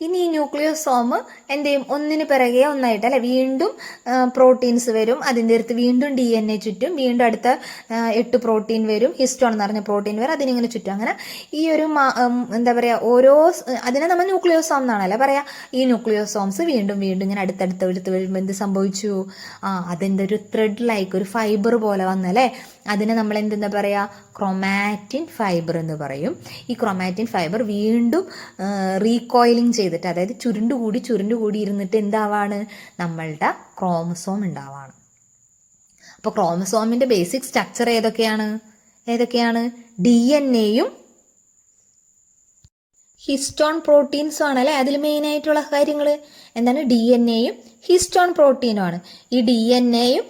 ഇനി ഈ ന്യൂക്ലിയോസോം എന്ത് ചെയ്യും? ഒന്നിന് പിറകെ ഒന്നായിട്ട് അല്ലെ വീണ്ടും പ്രോട്ടീൻസ് വരും, അതിൻ്റെ അടുത്ത് വീണ്ടും ഡി എൻ എ ചുറ്റും, വീണ്ടും അടുത്ത 8 പ്രോട്ടീൻ വരും, ഹിസ്റ്റോൺ എന്ന് പറഞ്ഞ പ്രോട്ടീൻ വരും, അതിനിങ്ങനെ ചുറ്റും. അങ്ങനെ ഈ ഒരു എന്താ പറയുക, ഓരോ അതിനെ നമ്മൾ ന്യൂക്ലിയോസോം എന്നാണല്ലേ പറയാ. ഈ ന്യൂക്ലിയോസോംസ് വീണ്ടും ഇങ്ങനെ അടുത്തടുത്ത് വരുമ്പോൾ എന്ത് സംഭവിച്ചു? അതിൻ്റെ ഒരു ത്രെഡ് ലൈക്ക് ഒരു ഫൈബർ പോലെ വന്നല്ലേ? അതിനെ നമ്മൾ എന്തെന്ന് പറയാ? ക്രൊമാറ്റിൻ ഫൈബർ എന്ന് പറയും. ഈ ക്രൊമാറ്റിൻ ഫൈബർ വീണ്ടും റീകോയിലിംഗ് ചെയ്തിട്ട്, അതായത് ചുരുണ്ടുകൂടി ഇരുന്നിട്ട് എന്താവാണ്? നമ്മളുടെ ക്രോമസോം ഉണ്ടാവാണ്. അപ്പോൾ ക്രോമസോമിന്റെ ബേസിക് സ്ട്രക്ചർ ഏതൊക്കെയാണ്? ഡി എൻ എയും ഹിസ്റ്റോൺ പ്രോട്ടീൻസും ആണ് അല്ലേ? അതിൽ മെയിൻ ആയിട്ടുള്ള കാര്യങ്ങൾ എന്താണ്? ഡി എൻ എയും ഹിസ്റ്റോൺ പ്രോട്ടീനും ആണ്. ഈ ഡി എൻ എയും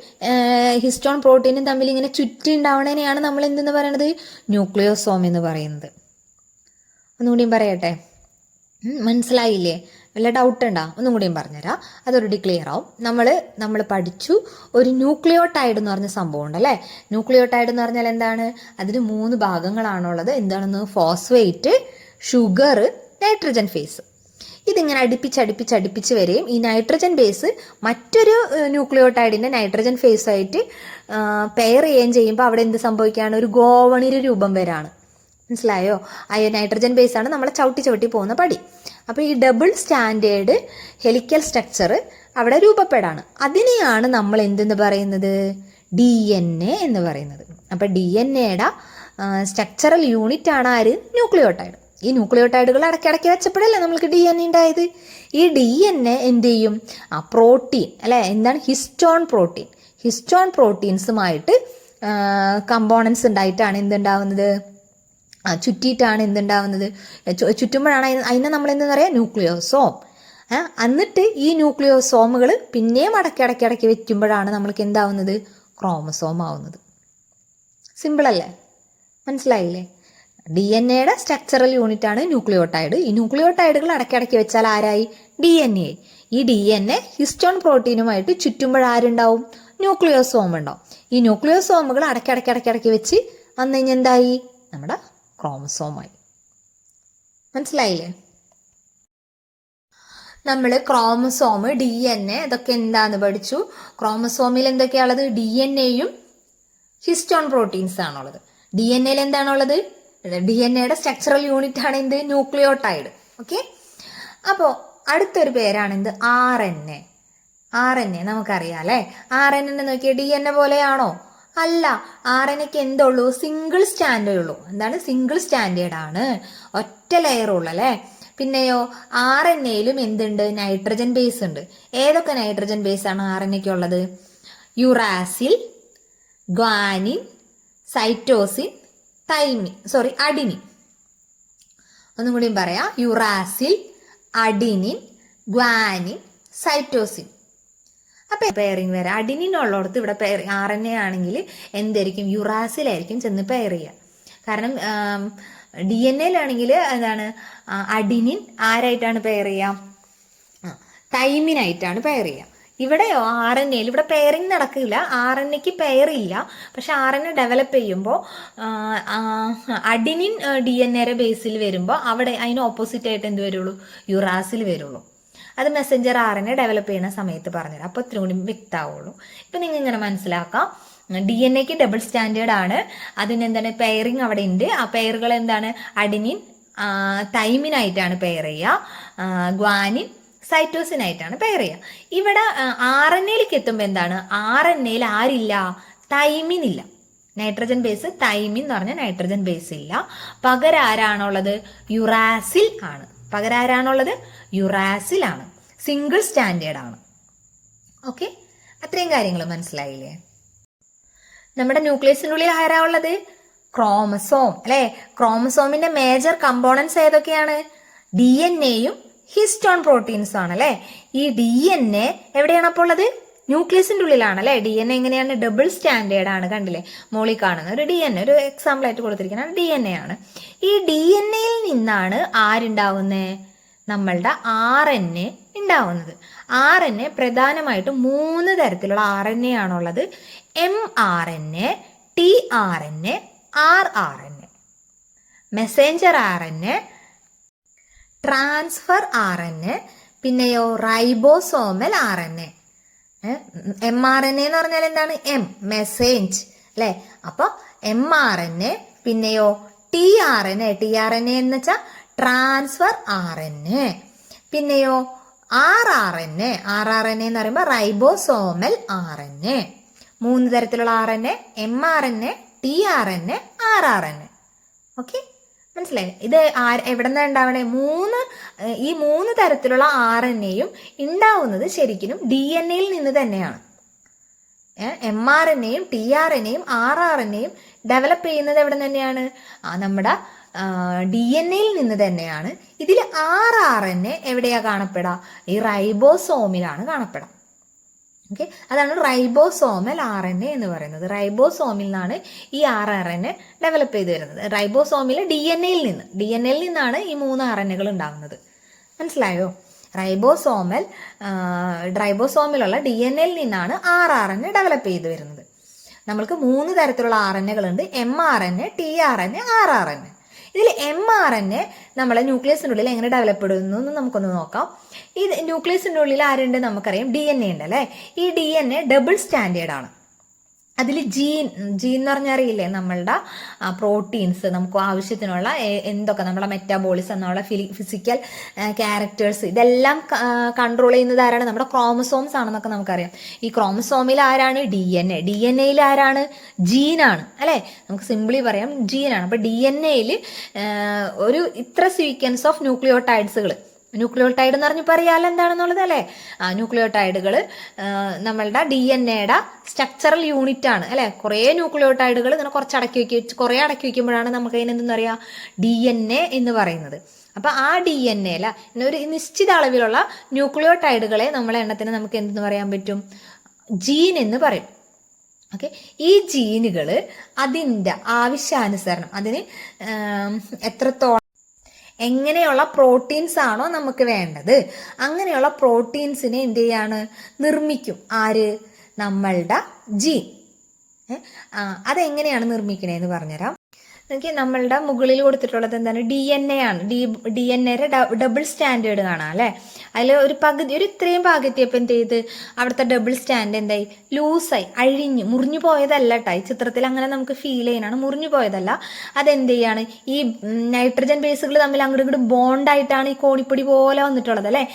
ഹിസ്റ്റോൺ പ്രോട്ടീനും തമ്മിൽ ഇങ്ങനെ ചുറ്റി ഉണ്ടാവണേനെയാണ് നമ്മൾ എന്തെന്ന് പറയുന്നത്? ന്യൂക്ലിയോസോം എന്ന് പറയുന്നത്. ഒന്നുകൂടിയും പറയട്ടെ, മനസ്സിലായില്ലേ? വല്ല ഡൗട്ട് ഉണ്ടോ? ഒന്നും കൂടിയും പറഞ്ഞുതരാം, അതൊരു ക്ലിയർ ആവും. നമ്മൾ പഠിച്ചു ഒരു ന്യൂക്ലിയോടൈഡ് എന്ന് പറഞ്ഞ സംഭവം ഉണ്ടല്ലേ? ന്യൂക്ലിയോടൈഡ് എന്ന് പറഞ്ഞാൽ എന്താണ്? അതിന് 3 ഭാഗങ്ങളാണുള്ളത്. എന്താണെന്ന്? Phosphate, sugar, nitrogen base. ഇതിങ്ങനെ അടുപ്പിച്ച് വരെയും ഈ നൈട്രജൻ ബേസ് മറ്റൊരു ന്യൂക്ലിയോടൈഡിന്റെ നൈട്രജൻ ഫേസായിട്ട് പെയർ ചെയ്യുമ്പോൾ അവിടെ എന്ത് സംഭവിക്കുകയാണ്? ഒരു ഗോവണിയുടെ രൂപം വരാണ്. മനസ്സിലായോ? നൈട്രജൻ ബേസാണ് നമ്മളെ ചവിട്ടി പോകുന്ന പടി. അപ്പോൾ ഈ ഡബിൾ സ്റ്റാൻഡേർഡ് ഹെലിക്കൽ സ്ട്രക്ചർ അവിടെ രൂപപ്പെടാണ്. അതിനെയാണ് നമ്മൾ എന്തെന്ന് പറയുന്നത്? ഡി എൻ എ എന്ന് പറയുന്നത്. അപ്പോൾ ഡി എൻ എയുടെ സ്ട്രക്ചറൽ യൂണിറ്റ് ആണ് ആര്? ന്യൂക്ലിയോടൈഡ്. ഈ ന്യൂക്ലിയോടൈഡുകൾ ഇടയ്ക്കിടയ്ക്ക് വെച്ചപ്പോഴല്ലേ നമ്മൾക്ക് ഡി എൻ എ ഉണ്ടായത്. ഈ ഡി എൻ എ എന്ത് ചെയ്യും? പ്രോട്ടീൻ അല്ലെ? എന്താണ്? Histone പ്രോട്ടീൻസുമായിട്ട് components ഉണ്ടായിട്ടാണ് എന്തുണ്ടാവുന്നത്? ചുറ്റിയിട്ടാണ് എന്തുണ്ടാവുന്നത്? ചുറ്റുമ്പോഴാണ് അതിനെ നമ്മൾ എന്താ പറയുക? ന്യൂക്ലിയോസോം. എന്നിട്ട് ഈ ന്യൂക്ലിയോസോമുകൾ പിന്നെയും ഇടയ്ക്കിടയ്ക്ക് വെക്കുമ്പോഴാണ് നമ്മൾക്ക് എന്താവുന്നത്? ക്രോമസോം ആവുന്നത്. സിമ്പിളല്ലേ? മനസ്സിലായില്ലേ? ഡി എൻ എയുടെ സ്ട്രക്ചറൽ യൂണിറ്റ് ആണ് ന്യൂക്ലിയോടൈഡ്. ഈ ന്യൂക്ലിയോടൈഡുകൾ ഇടയ്ക്കിടയ്ക്ക് വെച്ചാൽ ആരായി? D N A. ഈ ഡി എൻ എ ഹിസ്റ്റോൺ പ്രോട്ടീനുമായിട്ട് ചുറ്റുമ്പോഴാരുണ്ടാവും? ന്യൂക്ലിയോസോം ഉണ്ടാവും. ഈ ന്യൂക്ലിയോസോമുകൾ ഇടയ്ക്കിടയ്ക്ക് വെച്ച് വന്നു കഴിഞ്ഞാൽ എന്തായി? നമ്മുടെ ക്രോമസോമായി. മനസ്സിലായില്ലേ? നമ്മൾ ക്രോമസോം, ഡി എൻ എ ഇതൊക്കെ എന്താന്ന് പഠിച്ചു. ക്രോമസോമിൽ എന്തൊക്കെയാണുള്ളത്? ഡി എൻ എയും ഹിസ്റ്റോൺ പ്രോട്ടീൻസ് ആണുള്ളത്. ഡി എൻ എയിൽ എന്താണുള്ളത്? ഡി എൻ എയുടെ സ്ട്രക്ചറൽ യൂണിറ്റ് ആണ് എന്ത്? ന്യൂക്ലിയോടൈഡ്. ഓക്കെ. അപ്പോൾ അടുത്തൊരു പേരാണ് എന്ത്? RNA. RNA നമുക്കറിയാം അല്ലേ? RNA നോക്കിയാൽ ഡി എൻ എ പോലെയാണോ? അല്ല. RNAക്ക് എന്തുള്ളൂ? സിംഗിൾ സ്റ്റാൻഡേർഡ് ഉള്ളൂ. എന്താണ്? സിംഗിൾ സ്റ്റാൻഡേർഡ് ആണ്, ഒറ്റ ലെയർ ഉള്ളു അല്ലേ? പിന്നെയോ RNAയിലും എന്തുണ്ട്? നൈട്രജൻ ബേസ് ഉണ്ട്. ഏതൊക്കെ നൈട്രജൻ ബേസ് ആണ് RNAയ്ക്ക് ഉള്ളത്? Uracil, guanine, cytosine, adenine. ഒന്നും കൂടിയും പറയാം. Uracil, adenine, guanine, cytosine. അപ്പൊ പെയറിങ് വരാം. അഡിനിൻ ഉള്ളിടത്ത് ഇവിടെ RNA ആണെങ്കിൽ എന്തായിരിക്കും? യുറാസിലായിരിക്കും ചെന്ന് പെയർ ചെയ്യുക. കാരണം DNA എന്താണ്? അഡിനിൻ ആരായിട്ടാണ് പെയർ ചെയ്യാം? തൈമിനായിട്ടാണ് പെയർ ചെയ്യുക. ഇവിടെയോ RNAയിൽ ഇവിടെ പെയറിങ് നടക്കില്ല. RNAയ്ക്ക് പെയർ ഇല്ല. പക്ഷെ RNA ഡെവലപ്പ് ചെയ്യുമ്പോൾ അഡിനിൻ DNA ബേസിൽ വരുമ്പോൾ അവിടെ അതിന് ഓപ്പോസിറ്റ് ആയിട്ട് എന്ത് വരുള്ളൂ? യുറാസിൽ വരുള്ളൂ. അത് മെസ്സഞ്ചർ RNA ഡെവലപ്പ് ചെയ്യുന്ന സമയത്ത് പറഞ്ഞുതരാം. അപ്പോൾ ഇത്തിരി കൂടി വ്യക്തമാവുള്ളൂ. ഇപ്പം നിങ്ങൾ ഇങ്ങനെ മനസ്സിലാക്കാം. DNA ഡബിൾ സ്റ്റാൻഡേർഡ് ആണ്. അതിനെന്താണ്? പെയറിങ് അവിടെ ഉണ്ട്. ആ പെയറുകൾ എന്താണ്? അഡിനിൻ തൈമിനായിട്ടാണ് പെയർ ചെയ്യുക. ഗ്വാനിൻ സൈറ്റോസിൻ ആയിട്ടാണ് പെയർ ചെയ്യുക. ഇവിടെ RNAയിലേക്ക് എത്തുമ്പോൾ എന്താണ്? RNAയിൽ ആരില്ല? തൈമിൻ ഇല്ല. നൈട്രജൻ ബേസ് തൈമിൻ എന്ന് പറഞ്ഞാൽ നൈട്രജൻ ബേസ് ഇല്ല. പകരം ആരാണുള്ളത്? യുറാസിൽ ആണ്. പകരം ആരാണുള്ളത്? യുറാസിൽ ആണ്. സിംഗിൾ സ്റ്റാൻഡേർഡ് ആണ്. ഓക്കെ, അത്രയും കാര്യങ്ങൾ മനസ്സിലായില്ലേ? നമ്മുടെ ന്യൂക്ലിയസിൻ്റെ ഉള്ളിൽ ആരാ ഉള്ളത്? ക്രോമസോം അല്ലെ? ക്രോമസോമിന്റെ മേജർ കമ്പോണൻസ് ഏതൊക്കെയാണ്? DNA-യും ഹിസ്റ്റോൺ പ്രോട്ടീൻസും ആണ് അല്ലെ? ഈ DNA എവിടെയാണ് അപ്പോൾ ഉള്ളത്? ന്യൂക്ലിയസിന്റെ ഉള്ളിലാണ് അല്ലെ? DNA എങ്ങനെയാണ്? ഡബിൾ സ്റ്റാൻഡേർഡ് ആണ്. കണ്ടില്ലേ മോളിൽ കാണുന്ന ഒരു DNA, ഒരു എക്സാമ്പിൾ ആയിട്ട് കൊടുത്തിരിക്കുന്ന DNA ആണ്. ഈ DNA-യിൽ നിന്നാണ് ആരുണ്ടാവുന്നത്? നമ്മളുടെ RNA ഉണ്ടാവുന്നത്. RNA പ്രധാനമായിട്ടും 3 തരത്തിലുള്ള RNA ആണുള്ളത്. mRNA, tRNA, rRNA. Messenger RNA, transfer RNA, പിന്നെയോ റൈബോസോമൽ RNA. mRNA എന്ന് പറഞ്ഞാൽ എന്താണ്? മെസ്സേജ് അല്ലെ? അപ്പൊ mRNA, പിന്നെയോ tRNA എന്ന് വെച്ചാൽ ട്രാൻസ്ഫർ RNA, പിന്നെയോ rRNA എന്ന് പറയുമ്പോൾ റൈബോസോമൽ RNA. 3 തരത്തിലുള്ള RNA: mRNA, tRNA, rRNA. Okay, മനസ്സിലായി? ഇത് എവിടെ നിന്നാണ് ഉണ്ടാവണേ? ഈ 3 തരത്തിലുള്ള RNAയും ഉണ്ടാവുന്നത് ശരിക്കും DNA-യിൽ നിന്ന് തന്നെയാണ്. mRNAയും tRNAയും rRNAയും ഡെവലപ്പ് ചെയ്യുന്നത് എവിടെ തന്നെയാണ്? നമ്മുടെ DNA-യിൽ നിന്ന് തന്നെയാണ്. ഇതിൽ rRNA എവിടെയാ കാണപ്പെടുക? ഈ റൈബോസോമിലാണ് കാണപ്പെടുക. ഓക്കെ, അതാണ് റൈബോസോമൽ RNA എന്ന് പറയുന്നത്. റൈബോസോമിൽ നിന്നാണ് ഈ rRNA ഡെവലപ്പ് ചെയ്ത് വരുന്നത്. റൈബോസോമിലെ DNA-യിൽ നിന്നാണ് ഈ 3 RNAകൾ ഉണ്ടാകുന്നത്. മനസ്സിലായോ? റൈബോസോമിലുള്ള DNA-യിൽ നിന്നാണ് rRNA ഡെവലപ്പ് ചെയ്ത് വരുന്നത്. നമ്മൾക്ക് 3 തരത്തിലുള്ള RNAകൾ ഉണ്ട്: mRNA, tRNA, rRNA. ഇതിൽ mRNA നമ്മളെ ന്യൂക്ലിയസിൻ്റെ ഉള്ളിൽ എങ്ങനെ ഡെവലപ്പ് ചെയ്യുന്നു എന്ന് നമുക്കൊന്ന് നോക്കാം. ഈ ന്യൂക്ലിയസിൻ്റെ ഉള്ളിൽ ആരുണ്ട്? നമുക്കറിയാം DNA ഉണ്ട് അല്ലേ? ഈ DNA ഡബിൾ സ്റ്റാൻഡേർഡ് ആണ്. അതിൽ ജീൻ എന്ന് പറഞ്ഞാൽ അറിയില്ലേ? നമ്മളുടെ പ്രോട്ടീൻസ്, നമുക്ക് ആവശ്യത്തിനുള്ള എന്തൊക്കെ നമ്മുടെ മെറ്റാബോളിസം, നമ്മുടെ ഫിസിക്കൽ ക്യാരക്ടേഴ്സ്, ഇതെല്ലാം കൺട്രോൾ ചെയ്യുന്നത് ആരാണ്? നമ്മുടെ ക്രോമസോംസ് ആണെന്നൊക്കെ നമുക്കറിയാം. ഈ ക്രോമസോമിൽ ആരാണ്? DNA-യിൽ ആരാണ്? ജീനാണ് അല്ലേ? നമുക്ക് സിംപിളി പറയാം ജീനാണ്. അപ്പൊ DNA-യിൽ ഒരു ഇത്ര സീക്വൻസ് ഓഫ് ന്യൂക്ലിയോടൈഡ്സുകൾ, ന്യൂക്ലിയോടൈഡ് എന്ന് പറഞ്ഞപ്പോൾ അറിയാമല്ലോ എന്താണെന്നുള്ളത് അല്ലേ? ന്യൂക്ലിയോടൈഡുകൾ നമ്മളുടെ DNA-യുടെ സ്ട്രക്ചറൽ യൂണിറ്റ് ആണ് അല്ലേ? കുറേ ന്യൂക്ലിയോടൈഡുകൾ ഇങ്ങനെ കുറേ അടക്കി വയ്ക്കുമ്പോഴാണ് നമുക്ക് അതിനെന്തെന്ന് പറയുക? DNA എന്ന് പറയുന്നത്. അപ്പം ആ DNA-യിൽ ഒരു നിശ്ചിത അളവിലുള്ള ന്യൂക്ലിയോടൈഡുകളെ നമ്മളെ എണ്ണത്തിന് നമുക്ക് എന്തെന്ന് പറയാൻ പറ്റും? ജീൻ എന്ന് പറയും. ഓക്കെ, ഈ ജീനുകൾ അതിൻ്റെ ആവശ്യാനുസരണം അതിന് എത്രത്തോളം എങ്ങനെയുള്ള പ്രോട്ടീൻസ് ആണോ നമുക്ക് വേണ്ടത്, അങ്ങനെയുള്ള പ്രോട്ടീൻസിനെ എന്ത് ചെയ്യാണ്? നിർമ്മിക്കും. ആര്? നമ്മളുടെ ജീൻ. അതെങ്ങനെയാണ് നിർമ്മിക്കണേന്ന് പറഞ്ഞുതരാം. എനിക്ക് നമ്മളുടെ മുകളിൽ കൊടുത്തിട്ടുള്ളത് എന്താണ്? DNA ആണ്. DNA-യുടെ ഡബിൾ സ്റ്റാൻഡേർഡ് കാണാം അല്ലേ? അതിൽ ഒരു ഇത്രയും ഭാഗത്തിയപ്പോൾ എന്ത് ചെയ്ത് അവിടുത്തെ ഡബിൾ സ്റ്റാൻഡ് എന്തായി? ലൂസായി, മുറിഞ്ഞു പോയതല്ല കേട്ടോ. ഈ ചിത്രത്തിൽ അങ്ങനെ നമുക്ക് ഫീൽ ചെയ്യാനാണ്. മുറിഞ്ഞു പോയതല്ല. അതെന്ത് ചെയ്യാണ്? ഈ നൈട്രജൻ ബേസുകൾ തമ്മിൽ അങ്ങോട്ട് ബോണ്ടായിട്ടാണ് ഈ കോണിപ്പൊടി പോലെ വന്നിട്ടുള്ളത് അല്ലേ?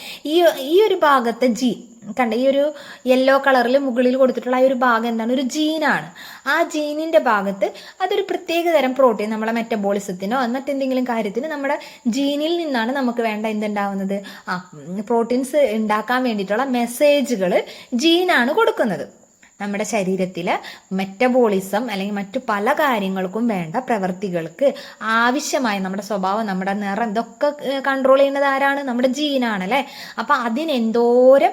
ഈ ഒരു ഭാഗത്തെ കണ്ട ഈ ഒരു യെല്ലോ കളറിൽ മുകളിൽ കൊടുത്തിട്ടുള്ള ആ ഒരു ഭാഗം എന്താണ്? ഒരു ജീനാണ്. ആ ജീനിന്റെ ഭാഗത്ത് അതൊരു പ്രത്യേക തരം പ്രോട്ടീൻ നമ്മളെ മെറ്റബോളിസത്തിനോ മറ്റെന്തെങ്കിലും കാര്യത്തിന് നമ്മുടെ ജീനിൽ നിന്നാണ് നമുക്ക് വേണ്ട എന്തുണ്ടാവുന്നത്, പ്രോട്ടീൻസ് ഉണ്ടാക്കാൻ വേണ്ടിയിട്ടുള്ള മെസ്സേജുകൾ ജീനാണ് കൊടുക്കുന്നത്. നമ്മുടെ ശരീരത്തിലെ മെറ്റബോളിസം അല്ലെങ്കിൽ മറ്റു പല കാര്യങ്ങൾക്കും വേണ്ട പ്രവൃത്തികൾക്ക് ആവശ്യമായ നമ്മുടെ സ്വഭാവം, നമ്മുടെ നിറം, ഇതൊക്കെ കൺട്രോൾ ചെയ്യുന്നത് ആരാണ്? നമ്മുടെ ജീനാണ് അല്ലേ. അപ്പൊ അതിന് എന്തോരം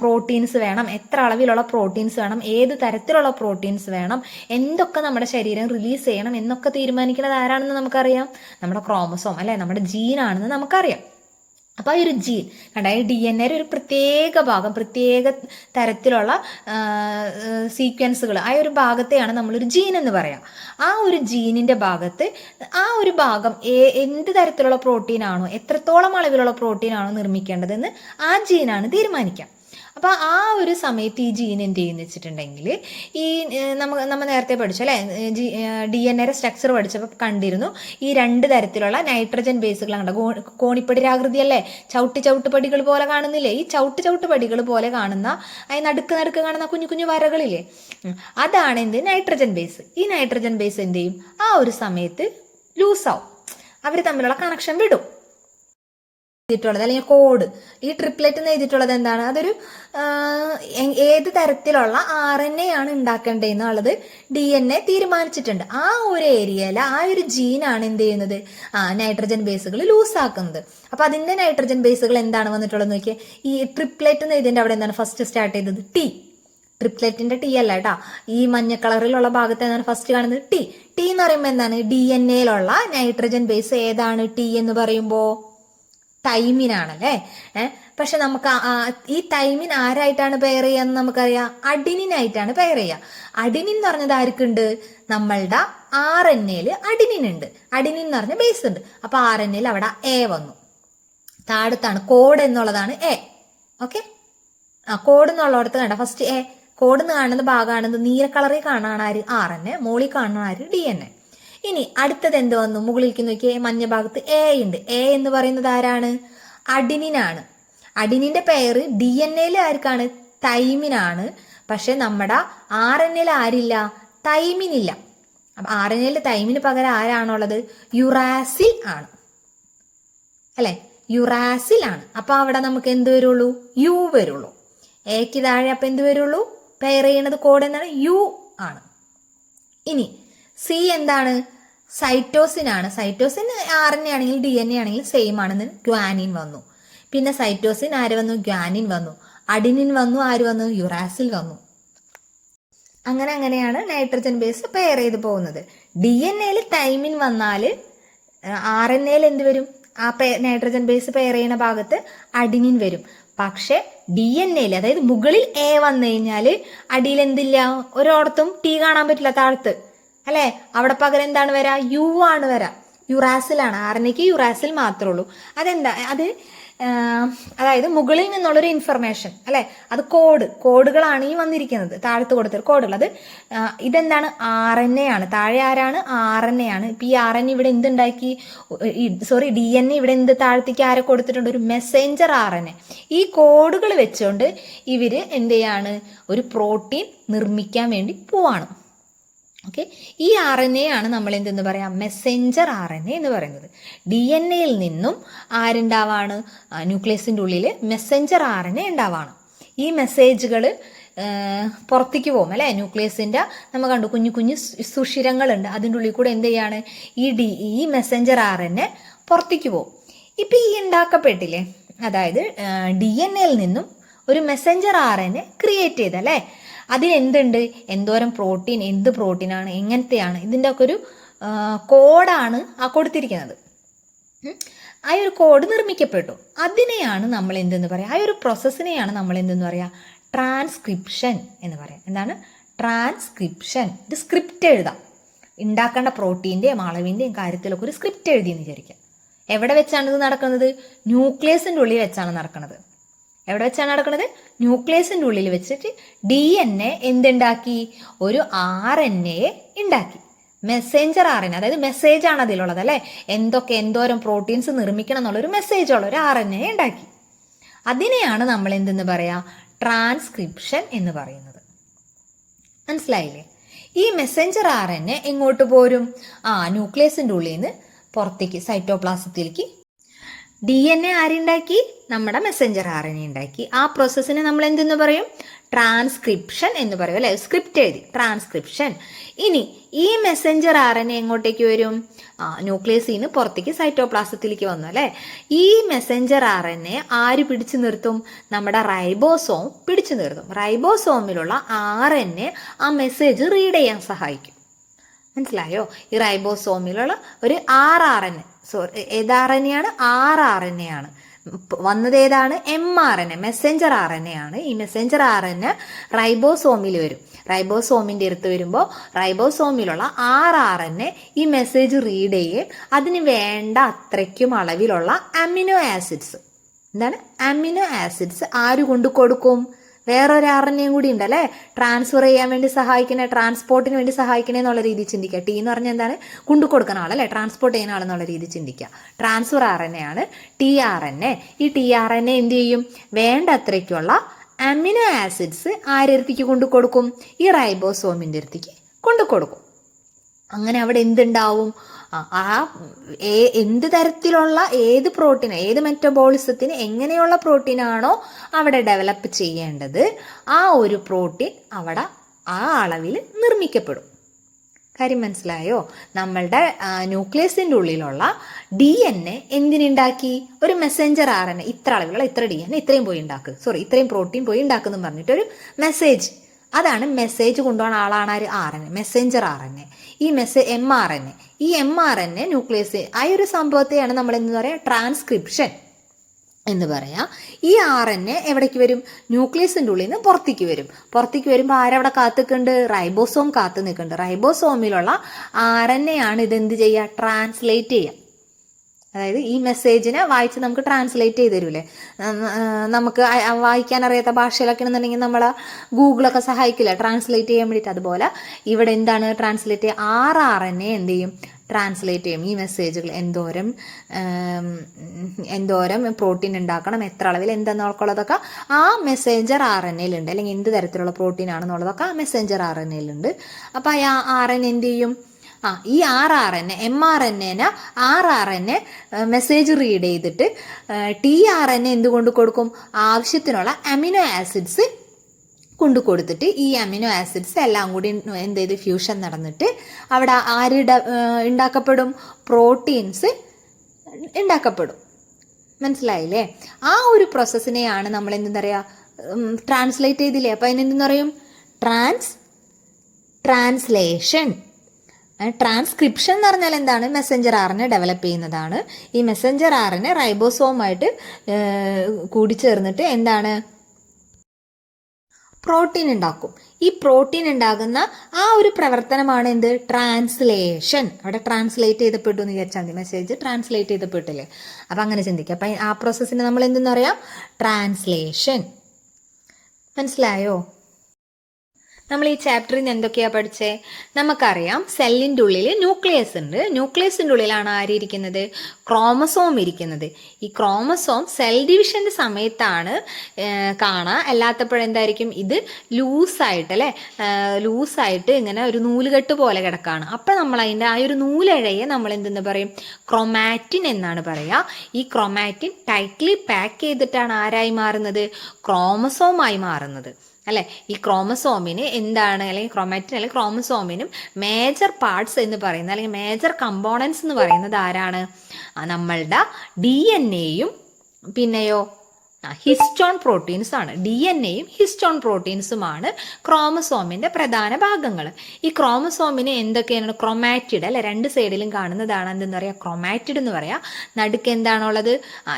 പ്രോട്ടീൻസ് വേണം, എത്ര അളവിലുള്ള പ്രോട്ടീൻസ് വേണം, ഏത് തരത്തിലുള്ള പ്രോട്ടീൻസ് വേണം, എന്തൊക്കെ നമ്മുടെ ശരീരം റിലീസ് ചെയ്യണം എന്നൊക്കെ തീരുമാനിക്കുന്നത് ആരാണെന്ന് നമുക്കറിയാം? നമ്മുടെ ക്രോമസോം അല്ലെ, നമ്മുടെ ജീനാണെന്ന് നമുക്കറിയാം. അപ്പൊ ആ ഒരു ജീൻ കണ്ട, ഈ DNA ഒരു പ്രത്യേക ഭാഗം, പ്രത്യേക തരത്തിലുള്ള സീക്വൻസുകൾ, ആ ഒരു ഭാഗത്തെയാണ് നമ്മളൊരു ജീൻ എന്ന് പറയാം. ആ ഒരു ജീനിന്റെ ഭാഗത്ത് ആ ഒരു ഭാഗം എന്ത് തരത്തിലുള്ള പ്രോട്ടീൻ ആണോ, എത്രത്തോളം അളവിലുള്ള പ്രോട്ടീൻ ആണോ നിർമ്മിക്കേണ്ടതെന്ന് ആ ജീനാണ് തീരുമാനിക്കാം. അപ്പൊ ആ ഒരു സമയത്ത് ഈ ജീൻ എന്ത് ചെയ്യുന്ന വെച്ചിട്ടുണ്ടെങ്കിൽ, ഈ നമ്മൾ നേരത്തെ പഠിച്ചു അല്ലെ, DNA സ്ട്രക്ചർ പഠിച്ചപ്പോൾ കണ്ടിരുന്നു ഈ 2 തരത്തിലുള്ള നൈട്രജൻ ബേസുകൾ കണ്ട, കോണിപ്പടിരാകൃതി അല്ലേ, ചവിട്ട് പടികൾ പോലെ കാണുന്നില്ലേ? ഈ ചവിട്ട് പടികൾ പോലെ കാണുന്ന നടുക്ക് കാണുന്ന കുഞ്ഞു കുഞ്ഞു വരകളില്ലേ, അതാണ് എന്ത്? Nitrogen base. ഈ നൈട്രജൻ ബേസ് എന്ത് ചെയ്യും? ആ ഒരു സമയത്ത് ലൂസാവും, അവർ തമ്മിലുള്ള കണക്ഷൻ വിടും. അല്ലെങ്കിൽ കോഡ്, ഈ ട്രിപ്ലെറ്റ് എന്ന് എഴുതിയിട്ടുള്ളത് എന്താണ്? അതൊരു ഏത് തരത്തിലുള്ള RNA ആണ് ഉണ്ടാക്കേണ്ടതെന്നുള്ളത് DNA തീരുമാനിച്ചിട്ടുണ്ട്. ആ ഒരു ഏരിയയിൽ ആ ഒരു ജീനാണ് എന്ത് ചെയ്യുന്നത്? നൈട്രജൻ ബേസുകൾ ലൂസാക്കുന്നത്. അപ്പൊ അതിന്റെ നൈട്രജൻ ബേസുകൾ എന്താണ് വന്നിട്ടുള്ളത് നോക്കിയേ. ഈ ട്രിപ്ലെറ്റ് എന്ന് എഴുതിന്റെ അവിടെ എന്താണ് ഫസ്റ്റ് സ്റ്റാർട്ട് ചെയ്തത്? T. ട്രിപ്ലെറ്റിന്റെ T അല്ല കേട്ടാ, ഈ മഞ്ഞ കളറിലുള്ള ഭാഗത്ത് എന്താണ് ഫസ്റ്റ് കാണുന്നത്? T. T എന്ന് പറയുമ്പോൾ എന്താണ്? DNA-യിലുള്ള നൈട്രജൻ ബേസ് ഏതാണ്? T എന്ന് പറയുമ്പോ തൈമിനാണല്ലേ. പക്ഷെ നമുക്ക് ഈ തൈമിൻ ആരായിട്ടാണ് പെയർ ചെയ്യാന്ന് നമുക്കറിയാം? അഡിനിനായിട്ടാണ് പെയർ ചെയ്യുക. അഡിനിൻ എന്ന് പറഞ്ഞത് ആർക്കുണ്ട്? നമ്മളുടെ RNA-യിൽ അഡിനിൻ ഉണ്ട്. അഡിനിൻ എന്ന് പറഞ്ഞ ബേസ് ഉണ്ട്. അപ്പൊ RNA-യിൽ അവിടെ A വന്നു. താഴത്താണ് കോഡ് എന്നുള്ളതാണ് A. ഓക്കെ, കോഡ് എന്നുള്ളടത്ത് കണ്ട ഫസ്റ്റ് A. കോഡ് എന്ന് കാണുന്ന ഭാഗമാണെന്ന് നീല കളറിൽ കാണാണ് ആര്? RNA. മോളിൽ കാണുന്ന ആര്? DNA. ഇനി അടുത്തത് എന്ത് വന്നു? മുകളിലേക്ക് നോക്കിയേ, മഞ്ഞ ഭാഗത്ത് A ഉണ്ട്. A എന്ന് പറയുന്നത് ആരാണ്? അഡിനിനാണ്. അഡിനിന്റെ പേര് DNA-യിൽ ആർക്കാണ്? തൈമിനാണ്. പക്ഷെ നമ്മുടെ RNA-യിൽ ആരില്ല? തൈമിനില്ല. അപ്പൊ RNA-യിൽ തൈമിന് പകരം ആരാണുള്ളത്? യുറാസിൽ ആണ് അല്ലെ, യുറാസിൽ ആണ്. അപ്പൊ അവിടെ നമുക്ക് എന്ത് വരുള്ളൂ? യു വരുള്ളൂ. എക്ക് താഴെ അപ്പൊ എന്ത് വരുള്ളൂ? പെയർ ചെയ്യണത് കോഡ് എന്താണ്? യു ആണ്. ഇനി സി എന്താണ്? സൈറ്റോസിൻ ആണ്. സൈറ്റോസിൻ RNA ആണെങ്കിലും DNA ആണെങ്കിലും സെയിം ആണെന്ന് ഗ്വാനിൻ വന്നു. പിന്നെ സൈറ്റോസിൻ ആര് വന്നു? ഗ്വാനിൻ വന്നു. അഡിനിൻ വന്നു. ആര് വന്നു? യുറാസിൽ വന്നു. അങ്ങനെയാണ് നൈട്രജൻ ബേസ് പെയർ ചെയ്ത് പോകുന്നത്. DNA-യിൽ തൈമിൻ വന്നാൽ RNA-യിൽ എന്ത് വരും? ആ നൈട്രജൻ ബേസ് പെയർ ചെയ്യുന്ന ഭാഗത്ത് അഡിനിൻ വരും. പക്ഷെ DNA-യിൽ, അതായത് മുകളിൽ A വന്നു കഴിഞ്ഞാൽ അടിയിൽ എന്തില്ല? ഒരിടത്തും T കാണാൻ പറ്റില്ല താഴത്ത് അല്ലെ. അവിടെ പകരം എന്താണ് വരാ? യു ആണ് വരാ. യുറാസിലാണ്. RNA-ക്ക് യുറാസിൽ മാത്രമേ ഉള്ളൂ. അതെന്താ? അതായത് മുകളിൽ നിന്നുള്ളൊരു ഇൻഫർമേഷൻ അല്ലെ, അത് കോഡുകളാണ് ഈ വന്നിരിക്കുന്നത്, താഴത്ത് കൊടുത്തൊരു കോഡുകൾ. അത് ഇതെന്താണ്? RNA ആണ്. താഴെ ആരാണ്? RNA ആണ്. ഇപ്പൊ ഈ RNA ഇവിടെ എന്തുണ്ടാക്കി? DNA ഇവിടെ എന്ത് താഴത്തേക്ക് ആരെ കൊടുത്തിട്ടുണ്ട്? ഒരു മെസ്സഞ്ചർ RNA. ഈ കോഡുകൾ വെച്ചുകൊണ്ട് ഇവര് എന്ത് ചെയ്യാണ്? ഒരു പ്രോട്ടീൻ നിർമ്മിക്കാൻ വേണ്ടി പോവാണ്. ഓക്കെ, ഈ RNA ആണ് നമ്മൾ എന്തെന്ന് പറയാം? മെസ്സഞ്ചർ RNA എന്ന് പറയുന്നത്. DNA-യിൽ നിന്നും ആരുണ്ടാവാണ്? ന്യൂക്ലിയസിന്റെ ഉള്ളിൽ മെസ്സഞ്ചർ RNA ഉണ്ടാവാണ്. ഈ മെസ്സേജുകൾ പുറത്തേക്ക് പോകും അല്ലെ. ന്യൂക്ലിയസിന്റെ നമ്മൾ കണ്ടു കുഞ്ഞു കുഞ്ഞു സുഷിരങ്ങളുണ്ട്, അതിൻ്റെ ഉള്ളിൽ കൂടെ എന്ത് ചെയ്യാണ്? ഈ മെസ്സഞ്ചർ RNA പുറത്തേക്ക് പോകും. ഇപ്പൊ ഈ ഉണ്ടാക്കപ്പെട്ടില്ലേ, അതായത് DNA-യിൽ നിന്നും ഒരു മെസ്സഞ്ചർ RNA ക്രിയേറ്റ് ചെയ്തല്ലേ. അതിനെന്തുണ്ട്? എന്തോരം പ്രോട്ടീൻ, എന്ത് പ്രോട്ടീനാണ്, എങ്ങനത്തെയാണ്, ഇതിൻ്റെ ഒക്കെ ഒരു കോഡാണ് ആ കൊടുത്തിരിക്കുന്നത്. ആ ഒരു കോഡ് നിർമ്മിക്കപ്പെട്ടു. അതിനെയാണ് നമ്മൾ എന്തെന്ന് പറയാം? ആ ഒരു പ്രോസസ്സിനെയാണ് നമ്മൾ എന്തെന്ന് പറയാ? ട്രാൻസ്ക്രിപ്ഷൻ എന്ന് പറയാം. എന്താണ്? ട്രാൻസ്ക്രിപ്ഷൻ. ഇത് സ്ക്രിപ്റ്റ് എഴുതാം. ഉണ്ടാക്കേണ്ട പ്രോട്ടീൻ്റെയും അളവിൻ്റെയും കാര്യത്തിലൊക്കെ ഒരു സ്ക്രിപ്റ്റ് എഴുതിയെന്ന് വിചാരിക്കാം. എവിടെ വെച്ചാണ് ഇത് നടക്കുന്നത്? ന്യൂക്ലിയസിൻ്റെ ഉള്ളിൽ വെച്ചാണ് നടക്കുന്നത്. എവിടെ വെച്ചാണ് നടക്കുന്നത്? ന്യൂക്ലിയസിന്റെ ഉള്ളിൽ വെച്ചിട്ട് DNA എന്തുണ്ടാക്കി? ഒരു RNA ഉണ്ടാക്കി. മെസ്സേഞ്ചർ RNA, അതായത് മെസ്സേജ് ആണ് അതിലുള്ളത് അല്ലെ. എന്തോരം പ്രോട്ടീൻസ് നിർമ്മിക്കണം എന്നുള്ളൊരു മെസ്സേജ് ഉള്ള ഒരു RNA ഉണ്ടാക്കി. അതിനെയാണ് നമ്മൾ എന്തെന്ന് പറയാ? ട്രാൻസ്ക്രിപ്ഷൻ എന്ന് പറയുന്നത്. മനസ്സിലായില്ലേ? ഈ മെസ്സഞ്ചർ RNA എങ്ങോട്ട് പോരും? ന്യൂക്ലിയസിന്റെ ഉള്ളിൽ നിന്ന് പുറത്തേക്ക് സൈറ്റോപ്ലാസത്തിലേക്ക്. DNA ആരുണ്ടാക്കി? നമ്മുടെ മെസ്സഞ്ചർ RNA ഉണ്ടാക്കി. ആ പ്രോസസ്സിനെ നമ്മൾ എന്തെന്ന് പറയും? ട്രാൻസ്ക്രിപ്ഷൻ എന്ന് പറയും അല്ലെ? സ്ക്രിപ്റ്റ് എഴുതി ട്രാൻസ്ക്രിപ്ഷൻ. ഇനി ഈ മെസ്സഞ്ചർ RNA എങ്ങോട്ടേക്ക് വരും? ന്യൂക്ലിയസിൽ നിന്ന് പുറത്തേക്ക് സൈറ്റോപ്ലാസത്തിലേക്ക് വന്നു അല്ലെ? ഈ മെസ്സഞ്ചർ RNA ആര് പിടിച്ചു നിർത്തും? നമ്മുടെ റൈബോസോം പിടിച്ചു നിർത്തും. റൈബോസോമിലുള്ള RNA ആ മെസ്സേജ് റീഡ് ചെയ്യാൻ സഹായിക്കും. മനസ്സിലായോ? ഈ റൈബോസോമിലുള്ള ഒരു RNA, ഏത് RNA ആണ്? RNA ആണ്. വന്നത് ഏതാണ്? mRNA, മെസ്സഞ്ചർ RNA ആണ്. ഈ മെസ്സഞ്ചർ RNA റൈബോസോമിൽ വരും. റൈബോസോമിന്റെ അടുത്ത് വരുമ്പോൾ റൈബോസോമിലുള്ള RNA ഈ മെസ്സേജ് റീഡ് ചെയ്യും. അതിന് വേണ്ട അത്രയ്ക്കും അളവിലുള്ള അമിനോ ആസിഡ്സ്, എന്താണ് അമിനോ ആസിഡ്സ് ആര് കൊണ്ട് കൊടുക്കും? വേറൊരു RNA കൂടി ഉണ്ടല്ലേ, ട്രാൻസ്ഫർ ചെയ്യാൻ വേണ്ടി സഹായിക്കണേ, ട്രാൻസ്പോർട്ടിന് വേണ്ടി സഹായിക്കണേ എന്നുള്ള രീതിയിൽ ചിന്തിക്കുക. T എന്ന് പറഞ്ഞാൽ എന്താണ്? കൊണ്ടു കൊടുക്കുന്ന ആളല്ലേ, ട്രാൻസ്പോർട്ട് ചെയ്യുന്ന ആളെന്നുള്ള രീതിയിൽ ചിന്തിക്കുക. ട്രാൻസ്ഫർ RNA ആണ് tRNA. ഈ tRNA എന്ത് ചെയ്യും? വേണ്ട അത്രയ്ക്കുള്ള അമിനോ ആസിഡ്സ് ആരെടുത്തേക്ക് കൊണ്ടു കൊടുക്കും? ഈ റൈബോസോമിന്റെ അടുത്തേക്ക് കൊണ്ടു കൊടുക്കും. അങ്ങനെ അവിടെ എന്തുണ്ടാവും? എന്ത് തരത്തിലുള്ള ഏത് പ്രോട്ടീൻ, ഏത് മെറ്റബോളിസത്തിന് എങ്ങനെയുള്ള പ്രോട്ടീനാണോ അവിടെ ഡെവലപ്പ് ചെയ്യേണ്ടത്, ആ ഒരു പ്രോട്ടീൻ അവിടെ ആ അളവിൽ നിർമ്മിക്കപ്പെടും. കാര്യം മനസ്സിലായോ? നമ്മളുടെ ന്യൂക്ലിയസിന്റെ ഉള്ളിലുള്ള DNA എന്തിനുണ്ടാക്കി? ഒരു മെസ്സഞ്ചർ RNA ഇത്ര അളവിലുള്ള ഇത്ര DNA ഇത്രയും പോയി ഉണ്ടാക്കുക, ഇത്രയും പ്രോട്ടീൻ പോയി ഉണ്ടാക്കുന്നു പറഞ്ഞിട്ടൊരു മെസ്സേജ്. അതാണ് മെസ്സേജ് കൊണ്ടുപോകുന്ന ആളാണ് ആര്? RNA, Messenger RNA. ഈ mRNA, ഈ mRNA ന്യൂക്ലിയസ്, ആ ഒരു സംഭവത്തെയാണ് നമ്മൾ എന്ന് പറയാം ട്രാൻസ്ക്രിപ്ഷൻ എന്ന് പറയാം. ഈ RNA എവിടേക്ക് വരും? ന്യൂക്ലിയസിന്റെ ഉള്ളിൽ നിന്ന് പുറത്തേക്ക് വരും. പുറത്തേക്ക് വരുമ്പോൾ ആരവിടെ കാത്തു നിൽക്കുന്നുണ്ട്? റൈബോസോം കാത്തു നിൽക്കുന്നുണ്ട്. റൈബോസോമിലുള്ള RNA ആണ് ഇതെന്ത് ചെയ്യുക? ട്രാൻസ്ലേറ്റ് ചെയ്യുക. അതായത് ഈ മെസ്സേജിനെ വായിച്ച് നമുക്ക് ട്രാൻസ്ലേറ്റ് ചെയ്ത് തരൂലേ? നമുക്ക് വായിക്കാൻ അറിയാത്ത ഭാഷയിലൊക്കെ ആണെന്നുണ്ടെങ്കിൽ നമ്മളെ ഗൂഗിളൊക്കെ സഹായിക്കില്ല ട്രാൻസ്ലേറ്റ് ചെയ്യാൻ വേണ്ടിയിട്ട്. അതുപോലെ ഇവിടെ എന്താണ് ട്രാൻസ്ലേറ്റ് ചെയ്യുക? RNA എന്ത് ചെയ്യും? ട്രാൻസ്ലേറ്റ് ചെയ്യും. ഈ മെസ്സേജുകൾ എന്തോരം പ്രോട്ടീൻ ഉണ്ടാക്കണം, എത്ര അളവിൽ, എന്താണെന്നുള്ളതൊക്കെ ആ മെസ്സഞ്ചർ RNAയിലുണ്ട്. അല്ലെങ്കിൽ എന്ത് തരത്തിലുള്ള പ്രോട്ടീൻ ആണെന്നുള്ളതൊക്കെ ആ മെസ്സഞ്ചർ RNAയിലുണ്ട്. അപ്പം ആ RNA എന്ത് ചെയ്യും? ഈ mRNA മെസ്സേജ് റീഡ് ചെയ്തിട്ട് tRNA എന്തുകൊണ്ട് കൊടുക്കും? ആവശ്യത്തിനുള്ള അമിനോ ആസിഡ്സ് കൊണ്ടു കൊടുത്തിട്ട് ഈ അമിനോ ആസിഡ്സ് എല്ലാം കൂടി എന്ത് ചെയ്ത് ഫ്യൂഷൻ നടന്നിട്ട് അവിടെ ആര് ഉണ്ടാക്കപ്പെടും? പ്രോട്ടീൻസ് ഉണ്ടാക്കപ്പെടും. മനസ്സിലായില്ലേ? ആ ഒരു പ്രോസസ്സിനെയാണ് നമ്മൾ എന്തെന്ന് പറയുക? ട്രാൻസ്ലേറ്റ് ചെയ്തില്ലേ? അപ്പം അതിനെന്തെന്ന് പറയും? ട്രാൻസ്ലേഷൻ. ട്രാൻസ്ക്രിപ്ഷൻ എന്ന് പറഞ്ഞാൽ എന്താണ്? മെസ്സഞ്ചർ RNA ഡെവലപ്പ് ചെയ്യുന്നതാണ്. ഈ മെസ്സഞ്ചർ RNA റൈബോസോമായിട്ട് കൂടിച്ചേർന്നിട്ട് എന്താണ്? പ്രോട്ടീൻ ഉണ്ടാക്കും. ഈ പ്രോട്ടീൻ ഉണ്ടാകുന്ന ആ ഒരു പ്രവർത്തനമാണ് എന്ത്? ട്രാൻസ്ലേഷൻ. അവിടെ ട്രാൻസ്ലേറ്റ് ചെയ്തപ്പെട്ടു എന്ന് വിചാരിച്ചാൽ മതി. മെസ്സേജ് ട്രാൻസ്ലേറ്റ് ചെയ്തപ്പെട്ടില്ലേ? അപ്പം അങ്ങനെ ചിന്തിക്കുക. അപ്പം ആ പ്രോസസ്സിനെ നമ്മൾ എന്തെന്ന് പറയാം? ട്രാൻസ്ലേഷൻ. മനസ്സിലായോ? നമ്മൾ ഈ ചാപ്റ്ററിൽ നിന്ന് എന്തൊക്കെയാണ് പഠിച്ചേ? നമുക്കറിയാം സെല്ലിൻ്റെ ഉള്ളിൽ ന്യൂക്ലിയസ് ഉണ്ട്. ന്യൂക്ലിയസിൻ്റെ ഉള്ളിലാണ് ആരിയിരിക്കുന്നത്? ക്രോമസോം ഇരിക്കുന്നത്. ഈ ക്രോമസോം സെൽ ഡിവിഷൻ്റെ സമയത്താണ് കാണുക. അല്ലാത്തപ്പോഴെന്തായിരിക്കും? ഇത് ലൂസായിട്ട് അല്ലേ, ലൂസായിട്ട് ഇങ്ങനെ ഒരു നൂലുകെട്ട് പോലെ കിടക്കുകയാണ്. അപ്പം നമ്മൾ അതിൻ്റെ ആ ഒരു നൂലിഴയെ നമ്മൾ എന്തെന്ന് പറയും? ക്രൊമാറ്റിൻ എന്നാണ് പറയുക. ഈ ക്രൊമാറ്റിൻ ടൈറ്റ്ലി പാക്ക് ചെയ്തിട്ടാണ് ആരായി മാറുന്നത്? ക്രോമസോമായി മാറുന്നത് അല്ലെ? ഈ ക്രോമസോമിന് എന്താണ്, അല്ലെങ്കിൽ ക്രോമാറ്റിൻ അല്ലെങ്കിൽ ക്രോമസോമിനും മേജർ പാർട്സ് എന്ന് പറയുന്നത് അല്ലെങ്കിൽ മേജർ കമ്പോണൻസ് എന്ന് പറയുന്നത് ആരാണ്? നമ്മളുടെ DNA-യും പിന്നെയോ ഹിസ്റ്റോൺ പ്രോട്ടീൻസ് ആണ്. DNA-യും ഹിസ്റ്റോൺ പ്രോട്ടീൻസുമാണ് ക്രോമസോമിന്റെ പ്രധാന ഭാഗങ്ങൾ. ഈ ക്രോമസോമിന് എന്തൊക്കെയാണ്? ക്രൊമാറ്റിഡ് അല്ലെ, രണ്ട് സൈഡിലും കാണുന്നതാണ് എന്തെന്ന് പറയാ? ക്രൊമാറ്റിഡ് എന്ന് പറയാ. നടുക്ക് എന്താണുള്ളത്?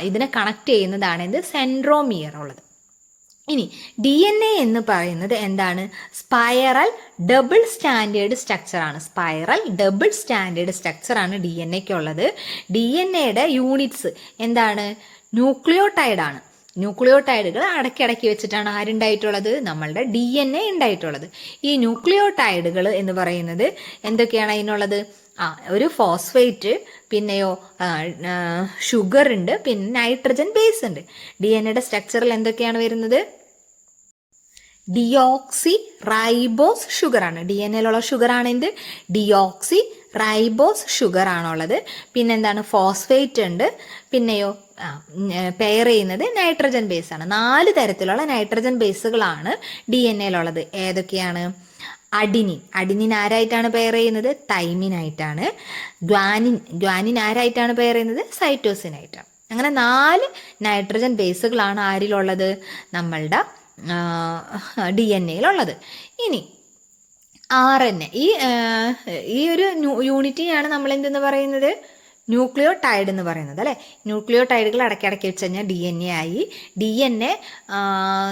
ഇതിനെ കണക്ട് ചെയ്യുന്നതാണ് എന്ത്? സെൻട്രോമിയർ ഉള്ളത്. ഇനി DNA എന്ന് പറയുന്നത് എന്താണ്? സ്പൈറൽ ഡബിൾ സ്റ്റാൻഡേർഡ് സ്ട്രക്ചറാണ്. സ്പൈറൽ ഡബിൾ സ്റ്റാൻഡേർഡ് സ്ട്രക്ചറാണ് DNA-ക്കുള്ളത്. DNA-യുടെ യൂണിറ്റ്സ് എന്താണ്? ന്യൂക്ലിയോടൈഡാണ്. ന്യൂക്ലിയോടൈഡുകൾ അടക്കി വെച്ചിട്ടാണ് ആരുണ്ടായിട്ടുള്ളത്? നമ്മളുടെ DNA ഉണ്ടായിട്ടുള്ളത്. ഈ ന്യൂക്ലിയോടൈഡുകൾ എന്ന് പറയുന്നത് എന്തൊക്കെയാണ് അതിനുള്ളത്? ഒരു ഫോസ്ഫേറ്റ്, പിന്നെയോ ഷുഗർ ഉണ്ട്, പിന്നെ നൈട്രജൻ ബേസ് ഉണ്ട്. DNA-യുടെ സ്ട്രക്ചറിൽ എന്തൊക്കെയാണ് വരുന്നത്? ഡിയോക്സി റൈബോസ് ഷുഗറാണ്. ഡി എൻ എയിലുള്ള ഷുഗറാണ് എന്ത്? ഡിയോക്സി റൈബോസ് ഷുഗർ ആണുള്ളത്. പിന്നെന്താണ്? ഫോസ്ഫേറ്റ് ഉണ്ട്. പിന്നെയോ പെയർ ചെയ്യുന്നത് നൈട്രജൻ ബേസ് ആണ്. 4 തരത്തിലുള്ള നൈട്രജൻ ബേസുകളാണ് ഡി എൻ എയിലുള്ളത്. ഏതൊക്കെയാണ്? അഡിനിൻ ആരായിട്ടാണ് പെയർ ചെയ്യുന്നത്? തൈമിനായിട്ടാണ്. ഗ്വാനിൻ ആരായിട്ടാണ് പെയർ ചെയ്യുന്നത്? സൈറ്റോസിനായിട്ടാണ്. അങ്ങനെ 4 നൈട്രജൻ ബേസുകളാണ് ആരിലുള്ളത്? നമ്മളുടെ ഡി എൻ എയിലുള്ളത്. ഇനി RNA, ഈ ഒരു യൂണിറ്റിനെയാണ് നമ്മൾ എന്തെന്ന് പറയുന്നത്? ന്യൂക്ലിയോടൈഡ് എന്ന് പറയുന്നത് അല്ലേ. ന്യൂക്ലിയോടൈഡുകൾ ഇടയ്ക്കിടയ്ക്ക് വെച്ച് കഴിഞ്ഞാൽ DNA ആയി. DNA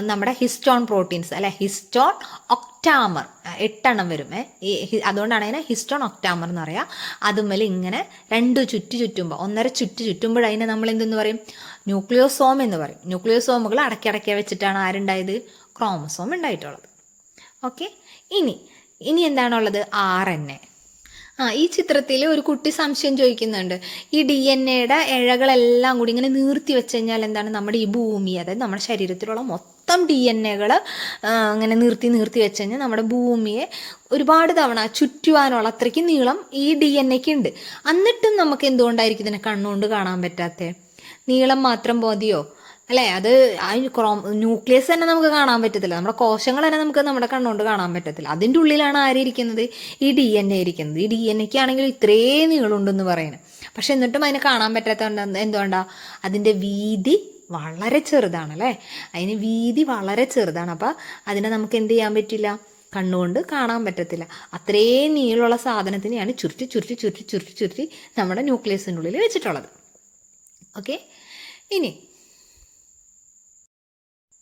നമ്മുടെ ഹിസ്റ്റോൺ പ്രോട്ടീൻസ് അല്ലെ, ഹിസ്റ്റോൺ ഒക്ടാമർ 8 എണ്ണം വരും. അതുകൊണ്ടാണ് അതിനെ ഹിസ്റ്റോൺ ഒക്ടാമർ എന്ന് പറയാം. അതുമല്ല ഇങ്ങനെ 2 ചുറ്റുമ്പോൾ 1.5 ചുറ്റുമ്പോൾ അതിനെ നമ്മൾ എന്തെന്ന് പറയും? ന്യൂക്ലിയോസോം എന്ന് പറയും. ന്യൂക്ലിയോസോമുകൾ ഇടയ്ക്കിടയ്ക്ക് വെച്ചിട്ടാണ് ആരുണ്ടായത്? ക്രോമസോം ഉണ്ടായിട്ടുള്ളത്. ഓക്കെ, ഇനി എന്താണുള്ളത്? RNA. ഈ ചിത്രത്തിൽ ഒരു കുട്ടി സംശയം ചോദിക്കുന്നുണ്ട്. ഈ DNA ഇഴകളെല്ലാം കൂടി ഇങ്ങനെ നീർത്തി വെച്ച് കഴിഞ്ഞാൽ എന്താണ്? നമ്മുടെ ഈ ഭൂമി, അതായത് നമ്മുടെ ശരീരത്തിലുള്ള മൊത്തം DNAകൾ ഇങ്ങനെ നീർത്തി വെച്ച് കഴിഞ്ഞാൽ നമ്മുടെ ഭൂമിയെ ഒരുപാട് തവണ ചുറ്റുവാനുള്ള അത്രയ്ക്ക് നീളം ഈ DNA ഉണ്ട്. എന്നിട്ടും നമുക്ക് എന്തുകൊണ്ടായിരിക്കും ഇതിനെ കണ്ണുകൊണ്ട് കാണാൻ പറ്റാത്തത്? നീളം മാത്രം മതിയോ അല്ലേ? അത് ന്യൂക്ലിയസ് തന്നെ നമുക്ക് കാണാൻ പറ്റത്തില്ല. നമ്മുടെ കോശങ്ങൾ തന്നെ നമുക്ക് നമ്മുടെ കണ്ണുകൊണ്ട് കാണാൻ പറ്റത്തില്ല. അതിൻ്റെ ഉള്ളിലാണ് ആരിയിരിക്കുന്നത്? ഈ DNA ഇരിക്കുന്നത്. ഈ DNA ആണെങ്കിൽ ഇത്രയും നീളമുണ്ടെന്ന് പറയുന്നത്. പക്ഷെ എന്നിട്ടും അതിനെ കാണാൻ പറ്റാത്ത എന്തുകൊണ്ടാ? അതിൻ്റെ വീതി വളരെ ചെറുതാണ് അല്ലേ. അതിന് വീതി വളരെ ചെറുതാണ്. അപ്പം അതിനെ നമുക്ക് എന്ത് ചെയ്യാൻ പറ്റില്ല? കണ്ണുകൊണ്ട് കാണാൻ പറ്റത്തില്ല. അത്രയും നീളമുള്ള സാധനത്തിനെയാണ് ചുരുട്ടി നമ്മുടെ ന്യൂക്ലിയസിൻ്റെ ഉള്ളിൽ വെച്ചിട്ടുള്ളത്. ഓക്കെ, ഇനി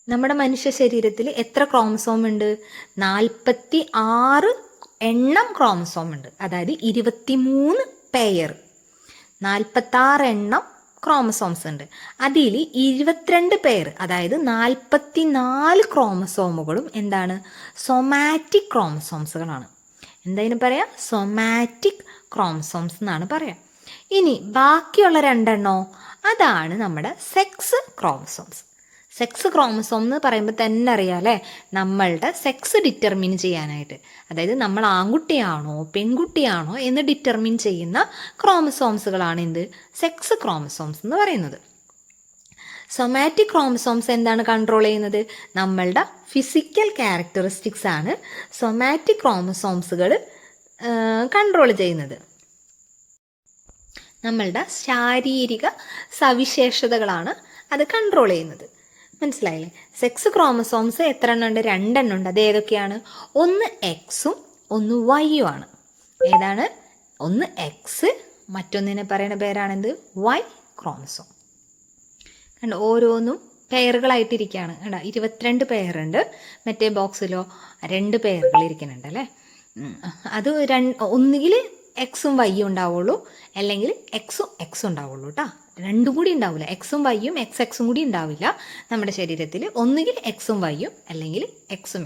നമ്മുടെ മനുഷ്യ ശരീരത്തിൽ എത്ര ക്രോമസോം ഉണ്ട്? 46 എണ്ണം ക്രോമസോം ഉണ്ട്. അതായത് 23 പെയർ, 46 എണ്ണം ക്രോമസോംസ് ഉണ്ട്. അതിൽ 22 പെയർ, അതായത് 44 ക്രോമസോമുകളും എന്താണ്? സൊമാറ്റിക് ക്രോമസോംസുകളാണ്. എന്തായാലും പറയാം? സൊമാറ്റിക് ക്രോമസോംസ് എന്നാണ് പറയാം. ഇനി ബാക്കിയുള്ള 2 എണ്ണോ? അതാണ് നമ്മുടെ സെക്സ് ക്രോമസോംസ്. സെക്സ് ക്രോമസോം എന്ന് പറയുമ്പോൾ തന്നെ അറിയാം അല്ലേ, നമ്മളുടെ സെക്സ് ഡിറ്റർമിൻ ചെയ്യാനായിട്ട്, അതായത് നമ്മൾ ആൺകുട്ടിയാണോ പെൺകുട്ടിയാണോ എന്ന് ഡിറ്റർമിൻ ചെയ്യുന്ന ക്രോമസോംസുകളാണ് എന്ത്? സെക്സ് ക്രോമസോംസ് എന്ന് പറയുന്നത്. സൊമാറ്റിക് ക്രോമസോംസ് എന്താണ് കൺട്രോൾ ചെയ്യുന്നത്? നമ്മളുടെ ഫിസിക്കൽ ക്യാരക്ടറിസ്റ്റിക്സ് ആണ് സൊമാറ്റിക് ക്രോമസോംസുകൾ കൺട്രോൾ ചെയ്യുന്നത്. നമ്മളുടെ ശാരീരിക സവിശേഷതകളാണ് അത് കൺട്രോൾ ചെയ്യുന്നത്. മനസ്സിലായില്ലേ? സെക്സ് ക്രോമസോംസ് എത്ര എണ്ണം ഉണ്ട്? 2 എണ്ണം ഉണ്ട്. അത് ഏതൊക്കെയാണ്? ഒന്ന് എക്സും ഒന്ന് വൈയും ആണ്. ഏതാണ്? ഒന്ന് എക്സ്, മറ്റൊന്നിനെ പറയുന്ന പേരാണെന്ത്? Y chromosome. കണ്ടോ, ഓരോന്നും പെയറുകളായിട്ടിരിക്കുകയാണ്. കണ്ടോ, 22 പെയറുണ്ട്. മറ്റേ ബോക്സിലോ 2 പെയറുകൾ ഇരിക്കുന്നുണ്ട് അല്ലേ. അത് ഒന്നുകിൽ എക്സും വൈയും ഉണ്ടാവുള്ളൂ, അല്ലെങ്കിൽ എക്സും ഉണ്ടാവുള്ളൂ കേട്ടോ. 2 കൂടി ഉണ്ടാവില്ല. എക്സും വൈയും എക്സും കൂടി ഉണ്ടാവില്ല നമ്മുടെ ശരീരത്തിൽ. ഒന്നുകിൽ എക്സും വൈയും അല്ലെങ്കിൽ എക്സും.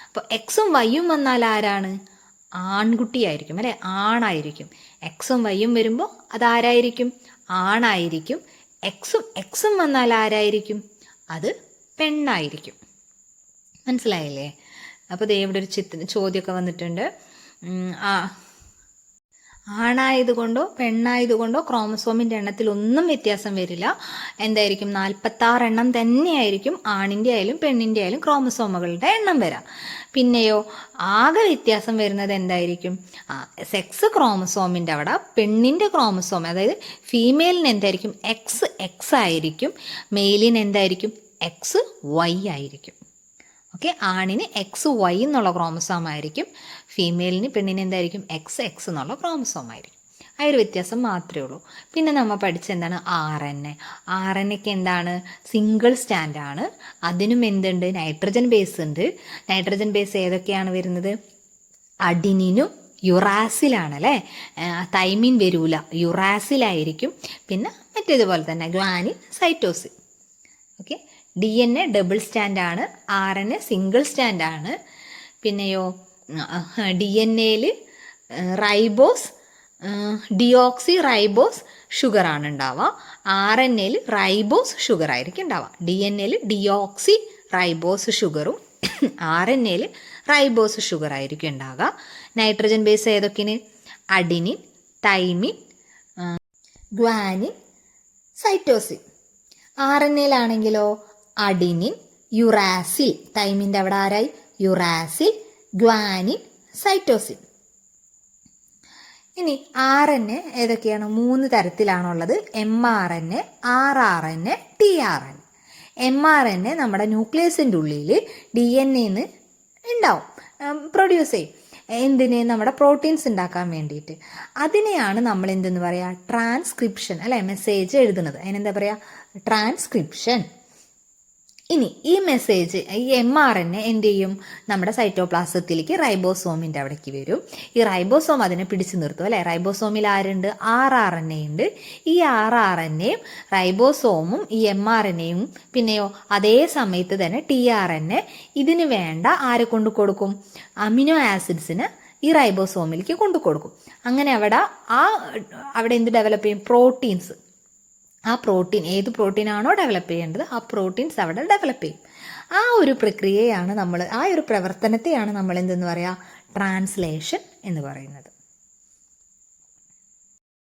അപ്പോൾ എക്സും വൈയും വന്നാൽ ആരാണ്? ആൺകുട്ടിയായിരിക്കും അല്ലേ, ആണായിരിക്കും. എക്സും വൈയും വരുമ്പോൾ അതാരായിരിക്കും? ആണായിരിക്കും. എക്സും വന്നാൽ ആരായിരിക്കും? അത് പെണ്ണായിരിക്കും. മനസ്സിലായില്ലേ? അപ്പോൾ ദേ ഇവിടെ ഒരു ചോദ്യമൊക്കെ വന്നിട്ടുണ്ട്. ആണായതുകൊണ്ടോ പെണ്ണായതുകൊണ്ടോ ക്രോമസോമിൻ്റെ എണ്ണത്തിൽ ഒന്നും വ്യത്യാസം വരില്ല. എന്തായിരിക്കും? 46 എണ്ണം തന്നെയായിരിക്കും ആണിൻ്റെ ആയാലും പെണ്ണിൻ്റെ ആയാലും ക്രോമസോമുകളുടെ എണ്ണം വരാം. പിന്നെയോ ആകെ വ്യത്യാസം വരുന്നത് എന്തായിരിക്കും? സെക്സ് ക്രോമസോമിൻ്റെ അവിടെ പെണ്ണിൻ്റെ ക്രോമസോം, അതായത് ഫീമെയിലിന് എന്തായിരിക്കും? എക്സ് ആയിരിക്കും. മെയിലിന് എന്തായിരിക്കും? XY ആയിരിക്കും. ഓക്കെ, ആണിന് XY എന്നുള്ള ക്രോമസോം ആയിരിക്കും. ഫീമെയിലിന് പെണ്ണിന് എന്തായിരിക്കും? X എന്നുള്ള ക്രോമസോം ആയിരിക്കും. ആ ഒരു വ്യത്യാസം മാത്രമേ ഉള്ളൂ. പിന്നെ നമ്മൾ പഠിച്ചെന്താണ്? RNA എന്താണ്? സിംഗിൾ സ്റ്റാൻഡാണ്. അതിനും എന്തുണ്ട്? നൈട്രജൻ ബേസ് ഉണ്ട്. നൈട്രജൻ ബേസ് ഏതൊക്കെയാണ് വരുന്നത്? അഡിനിനും യുറാസിലാണ് അല്ലേ. തൈമിൻ വരൂല, യുറാസിലായിരിക്കും. പിന്നെ മറ്റേതുപോലെ തന്നെ guanine, cytosine. Okay, DNA double സ്റ്റാൻഡാണ്, RNA സിംഗിൾ സ്റ്റാൻഡാണ്. പിന്നെയോ DNA റൈബോസ്, ഡിയോക്സി റൈബോസ് ഷുഗറാണ് ഉണ്ടാവുക. RNA റൈബോസ് ഷുഗർ ആയിരിക്കും ഉണ്ടാവുക. DNA ഡിയോക്സി റൈബോസ് ഷുഗറും RNAയിൽ റൈബോസ് ഷുഗർ ആയിരിക്കും ഉണ്ടാകുക. നൈട്രജൻ ബേസ് ഏതൊക്കെയാണ്? Adenine, thymine, guanine, cytosine. RNAയിലാണെങ്കിലോ അഡിനിൻ, യുറാസിൽ, തൈമിൻ്റെ അവിടെ ആരായി? Uracil, guanine, cytosine. ഇനി RNA ഏതൊക്കെയാണ്? 3 തരത്തിലാണുള്ളത്. mRNA, rRNA, tRNA. mRNA നമ്മുടെ ന്യൂക്ലിയസിൻ്റെ ഉള്ളിൽ DNA ഉണ്ടാവും, പ്രൊഡ്യൂസ് ചെയ്യും. എന്തിന്? നമ്മുടെ പ്രോട്ടീൻസ് ഉണ്ടാക്കാൻ വേണ്ടിയിട്ട്. അതിനെയാണ് നമ്മൾ എന്തെന്ന് പറയുക? ട്രാൻസ്ക്രിപ്ഷൻ, അല്ലെ? മെസ്സേജ് എഴുതുന്നത് അതിനെന്താ പറയുക? ട്രാൻസ്ക്രിപ്ഷൻ. ഇനി ഈ മെസ്സേജ്, ഈ mRNA എന്ത് ചെയ്യും? നമ്മുടെ സൈറ്റോപ്ലാസത്തിലേക്ക് റൈബോസോമിൻ്റെ അവിടേക്ക് വരും. ഈ റൈബോസോം അതിനെ പിടിച്ചു നിർത്തും, അല്ലേ? റൈബോസോമിൽ ആരുണ്ട്? rRNA ഉണ്ട്. ഈ rRNAയും റൈബോസോമും ഈ mRNAയും പിന്നെയോ അതേ സമയത്ത് തന്നെ tRNA ഇതിന് വേണ്ട ആരെ കൊണ്ട് കൊടുക്കും? അമിനോ ആസിഡ്സിന് ഈ റൈബോസോമിലേക്ക് കൊണ്ടു കൊടുക്കും. അങ്ങനെ അവിടെ എന്ത് ഡെവലപ്പ് ചെയ്യും? പ്രോട്ടീൻസ്. ആ പ്രോട്ടീൻ, ഏത് പ്രോട്ടീനാണോ ഡെവലപ്പ് ചെയ്യേണ്ടത് ആ പ്രോട്ടീൻസ് അവിടെ ഡെവലപ്പ് ചെയ്യും. ആ ഒരു പ്രക്രിയയാണ് ആ ഒരു പ്രവർത്തനത്തെയാണ് നമ്മൾ എന്തെന്ന് പറയുക? ട്രാൻസ്ലേഷൻ എന്ന് പറയുന്നത്.